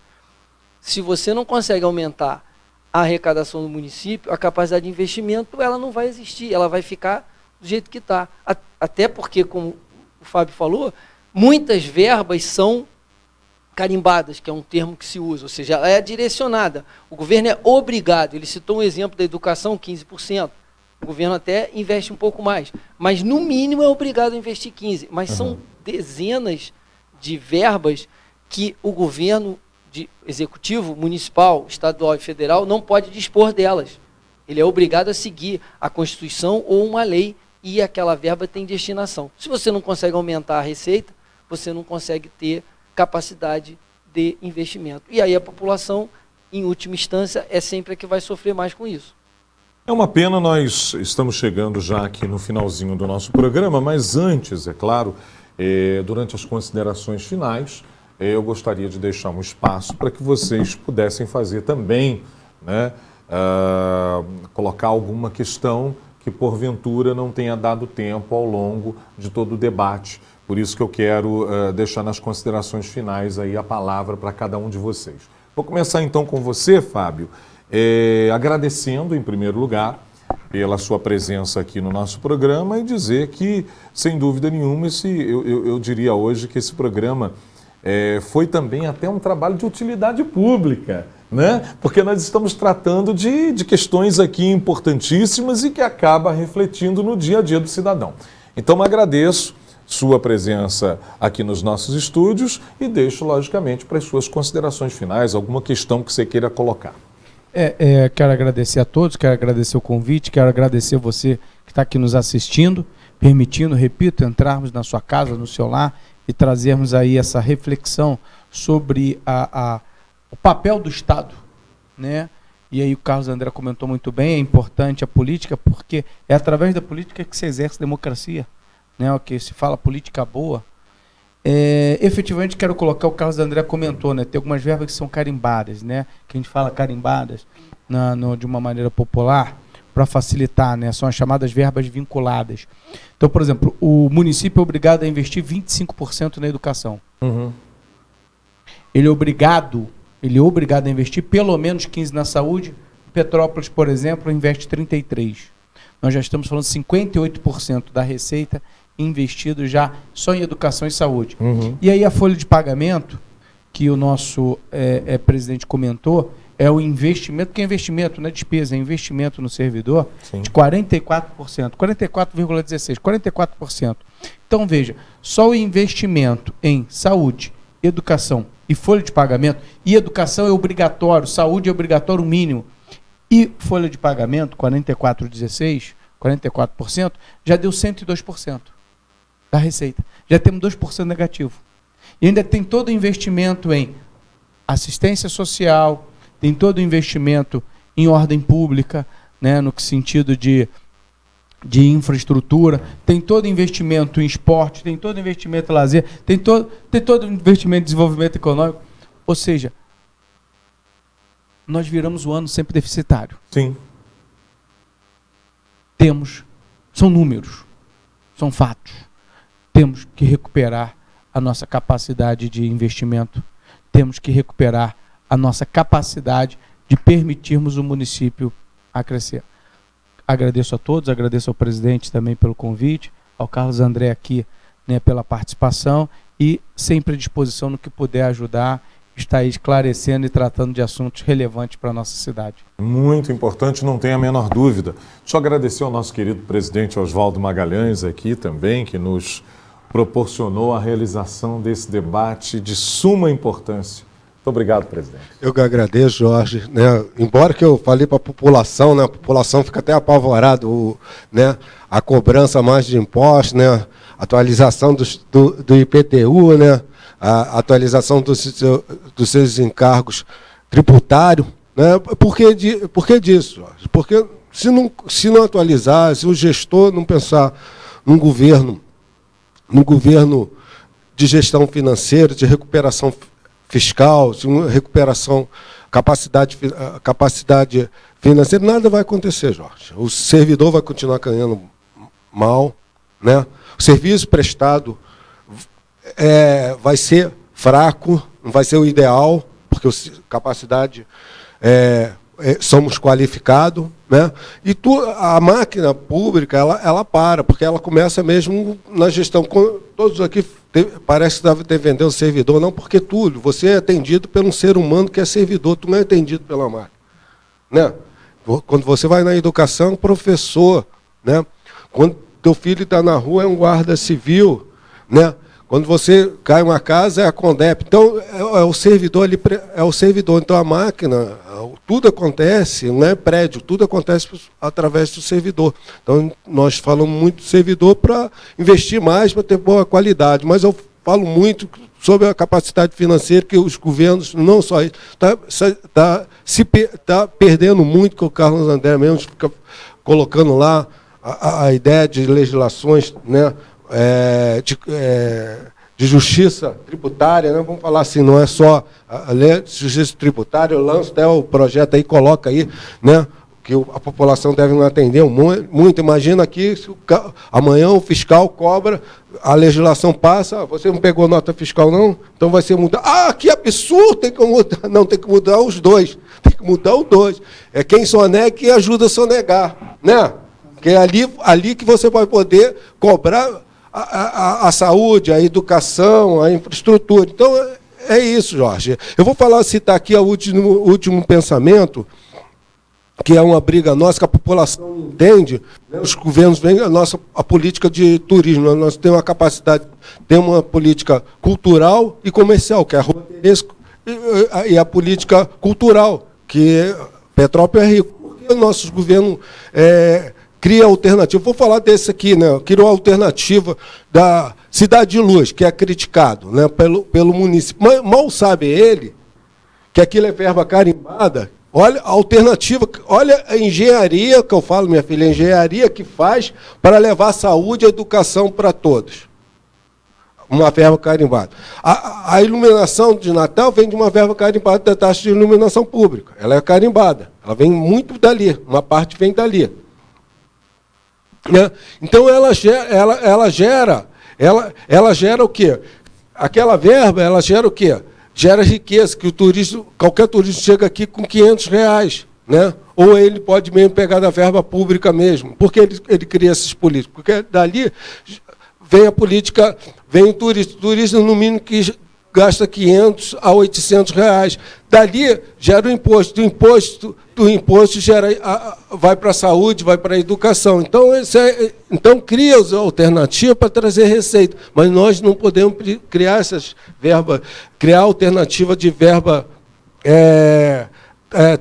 Se você não consegue aumentar a arrecadação do município, a capacidade de investimento ela não vai existir, ela vai ficar do jeito que está. Até porque, como o Fábio falou, muitas verbas são carimbadas, que é um termo que se usa, ou seja, ela é direcionada. O governo é obrigado, ele citou um exemplo da educação, 15%. O governo até investe um pouco mais, mas no mínimo é obrigado a investir 15%. Mas são dezenas de verbas que o governo executivo, municipal, estadual e federal não pode dispor delas. Ele é obrigado a seguir a Constituição ou uma lei e aquela verba tem destinação. Se você não consegue aumentar a receita, você não consegue ter capacidade de investimento. E aí a população, em última instância, é sempre a que vai sofrer mais com isso. É uma pena, nós estamos chegando já aqui no finalzinho do nosso programa, mas antes, é claro, durante as considerações finais, eu gostaria de deixar um espaço para que vocês pudessem fazer também, né, colocar alguma questão que porventura não tenha dado tempo ao longo de todo o debate. Por isso que eu quero deixar nas considerações finais aí a palavra para cada um de vocês. Vou começar então com você, Fábio, agradecendo em primeiro lugar pela sua presença aqui no nosso programa e dizer que, sem dúvida nenhuma, eu diria hoje que esse programa foi também até um trabalho de utilidade pública, né? Porque nós estamos tratando de questões aqui importantíssimas e que acaba refletindo no dia a dia do cidadão. Então, agradeço sua presença aqui nos nossos estúdios e deixo, logicamente, para as suas considerações finais, alguma questão que você queira colocar. Quero agradecer a todos, quero agradecer o convite, quero agradecer você que está aqui nos assistindo, permitindo, repito, entrarmos na sua casa, no seu lar e trazermos aí essa reflexão sobre o papel do Estado, né? E aí o Carlos André comentou muito bem, é importante a política, porque é através da política que se exerce democracia, né? O que se fala política boa. Efetivamente, quero colocar, o Carlos André comentou, né? Tem algumas verbas que são carimbadas, né? Que a gente fala carimbadas de uma maneira popular, para facilitar, né? São as chamadas verbas vinculadas. Então, por exemplo, o município é obrigado a investir 25% na educação. Ele é obrigado a investir pelo menos 15% na saúde. Petrópolis, por exemplo, investe 33%. Nós já estamos falando 58% da receita investido já só em educação e saúde. E aí a folha de pagamento, que o nosso presidente comentou, é o investimento, que é investimento, não é despesa, é investimento no servidor, sim, de 44%, 44,16%, 44%. Então, veja, só o investimento em saúde, educação e folha de pagamento, e educação é obrigatório, saúde é obrigatório mínimo, e folha de pagamento, 44,16%, 44%, já deu 102% da receita. Já temos 2% negativo. E ainda tem todo o investimento em assistência social, tem todo o investimento em ordem pública, né, no sentido de infraestrutura, tem todo o investimento em esporte, tem todo o investimento em lazer, tem todo o investimento em desenvolvimento econômico. Ou seja, nós viramos o ano sempre deficitário. Sim. São números, são fatos. Temos que recuperar a nossa capacidade de investimento, temos que recuperar a nossa capacidade de permitirmos o município a crescer. Agradeço a todos, agradeço ao presidente também pelo convite, ao Carlos André aqui, né, pela participação e sempre à disposição no que puder ajudar, está aí esclarecendo e tratando de assuntos relevantes para a nossa cidade. Muito importante, não tenha a menor dúvida. Deixa eu agradecer ao nosso querido presidente Oswaldo Magalhães aqui também, que nos proporcionou a realização desse debate de suma importância. Muito obrigado, presidente. Eu que agradeço, Jorge. Né? Embora que eu falei para a população, né? A população fica até apavorada, né? A cobrança mais de impostos, né? Atualização do IPTU, né? A atualização dos seus encargos tributários. Né? Por que disso, Jorge? Porque se não atualizar, se o gestor não pensar num governo de gestão financeira, de recuperação fiscal, de recuperação, capacidade financeira, nada vai acontecer, Jorge. O servidor vai continuar ganhando mal, né? O serviço prestado vai ser fraco, não vai ser o ideal, porque a capacidade somos qualificados, né? E a máquina pública ela para, porque ela começa mesmo na gestão. Todos aqui parece que deve defender o servidor, não, porque Túlio, você é atendido por um ser humano que é servidor, tu não é atendido pela máquina, né? Quando você vai na educação, professor, né? Quando teu filho está na rua, é um guarda civil, né? Quando você cai uma casa, é a CONDEP. Então, é o servidor ali, é o servidor. Então, a máquina, tudo acontece, não é prédio, tudo acontece através do servidor. Então, nós falamos muito do servidor para investir mais, para ter boa qualidade. Mas eu falo muito sobre a capacidade financeira, que os governos, não só isso, está perdendo muito, que o Carlos André mesmo fica colocando lá a ideia de legislações, né? De justiça tributária, né? Vamos falar assim, não é só a lei de justiça tributária, eu lanço até o projeto aí, coloca aí, né? Que a população deve não atender muito. Imagina aqui, se amanhã o fiscal cobra, a legislação passa, você não pegou nota fiscal não? Então vai ser mudar. Ah, que absurdo, tem que mudar. Não, tem que mudar os dois. Tem que mudar os dois. É quem sonega que ajuda a sonegar, né? Que é ali que você vai poder cobrar a saúde, a educação, a infraestrutura. Então, é isso, Jorge. Eu vou citar aqui o último pensamento, que é uma briga nossa, que a população não entende, né? Os governos veem a política de turismo. Nós temos uma capacidade, temos uma política cultural e comercial, que é a roteiresco, e a política cultural, que Petrópolis é rico. Porque os nossos governos cria alternativa. Vou falar desse aqui, né? Criou a alternativa da Cidade de Luz, que é criticado, né, pelo município. Mas mal sabe ele que aquilo é verba carimbada. Olha a alternativa, olha a engenharia que eu falo, minha filha, a engenharia que faz para levar saúde e educação para todos. Uma verba carimbada. A iluminação de Natal vem de uma verba carimbada da taxa de iluminação pública. Ela é carimbada. Ela vem muito dali, uma parte vem dali. Né? Então ela gera o quê? Aquela verba, ela gera o quê? Gera riqueza, que qualquer turista chega aqui com R$500, né? Ou ele pode mesmo pegar da verba pública mesmo. Por que ele cria esses políticos? Porque dali vem a política, vem o turista no mínimo que gasta R$500 a R$800. Dali gera o imposto. Do imposto vai para a saúde, vai para a educação. Então cria as alternativas para trazer receita. Mas nós não podemos criar essas verbas, criar alternativa de verba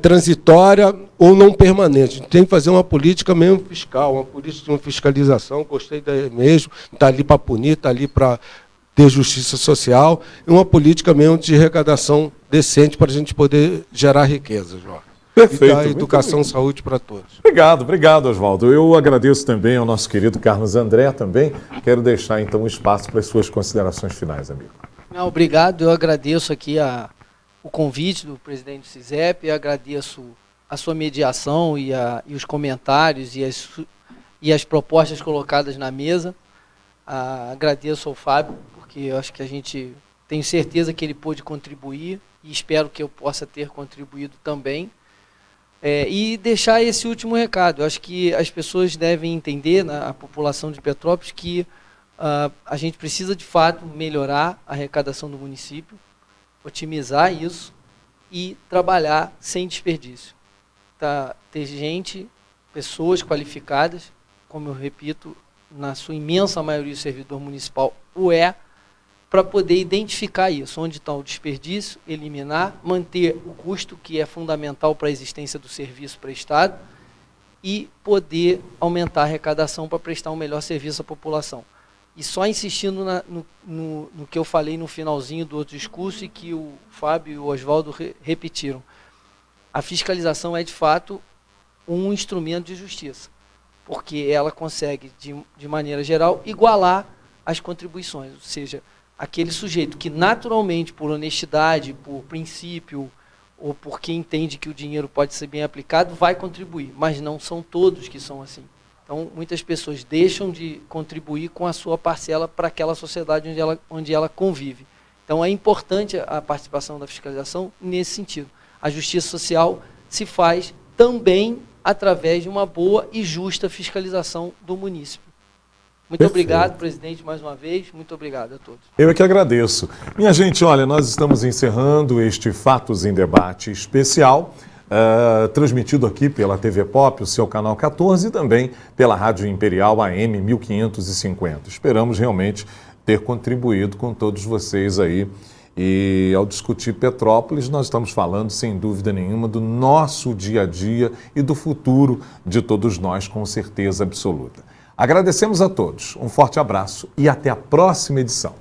transitória ou não permanente. A gente tem que fazer uma política mesmo fiscal, uma política de uma fiscalização, gostei daí mesmo, está ali para punir, está ali para ter justiça social, e uma política mesmo de arrecadação decente para a gente poder gerar riqueza, Jorge. Perfeito. E dar educação e saúde para todos. Obrigado, Oswaldo. Eu agradeço também ao nosso querido Carlos André também. Quero deixar, então, um espaço para as suas considerações finais, amigo. Não, obrigado. Eu agradeço aqui o convite do presidente do CISEP, eu agradeço a sua mediação e os comentários e as propostas colocadas na mesa. Agradeço ao Fábio, porque eu acho que tenho certeza que ele pôde contribuir e espero que eu possa ter contribuído também. E deixar esse último recado. Eu acho que as pessoas devem entender, a população de Petrópolis, que a gente precisa, de fato, melhorar a arrecadação do município, otimizar isso e trabalhar sem desperdício. Ter pessoas qualificadas, como eu repito, na sua imensa maioria o servidor municipal para poder identificar isso, onde está o desperdício, eliminar, manter o custo, que é fundamental para a existência do serviço prestado, e poder aumentar a arrecadação para prestar um melhor serviço à população. E só insistindo no que eu falei no finalzinho do outro discurso e que o Fábio e o Oswaldo repetiram. A fiscalização é, de fato, um instrumento de justiça, porque ela consegue, de maneira geral, igualar as contribuições, ou seja, aquele sujeito que naturalmente, por honestidade, por princípio ou porque entende que o dinheiro pode ser bem aplicado, vai contribuir, mas não são todos que são assim. Então, muitas pessoas deixam de contribuir com a sua parcela para aquela sociedade onde ela convive. Então, é importante a participação da fiscalização nesse sentido. A justiça social se faz também através de uma boa e justa fiscalização do município. Muito obrigado, presidente, mais uma vez. Muito obrigado a todos. Eu é que agradeço. Minha gente, olha, nós estamos encerrando este Fatos em Debate especial, transmitido aqui pela TV Pop, o seu canal 14, e também pela Rádio Imperial AM 1550. Esperamos realmente ter contribuído com todos vocês aí. E ao discutir Petrópolis, nós estamos falando, sem dúvida nenhuma, do nosso dia a dia e do futuro de todos nós, com certeza absoluta. Agradecemos a todos, um forte abraço e até a próxima edição.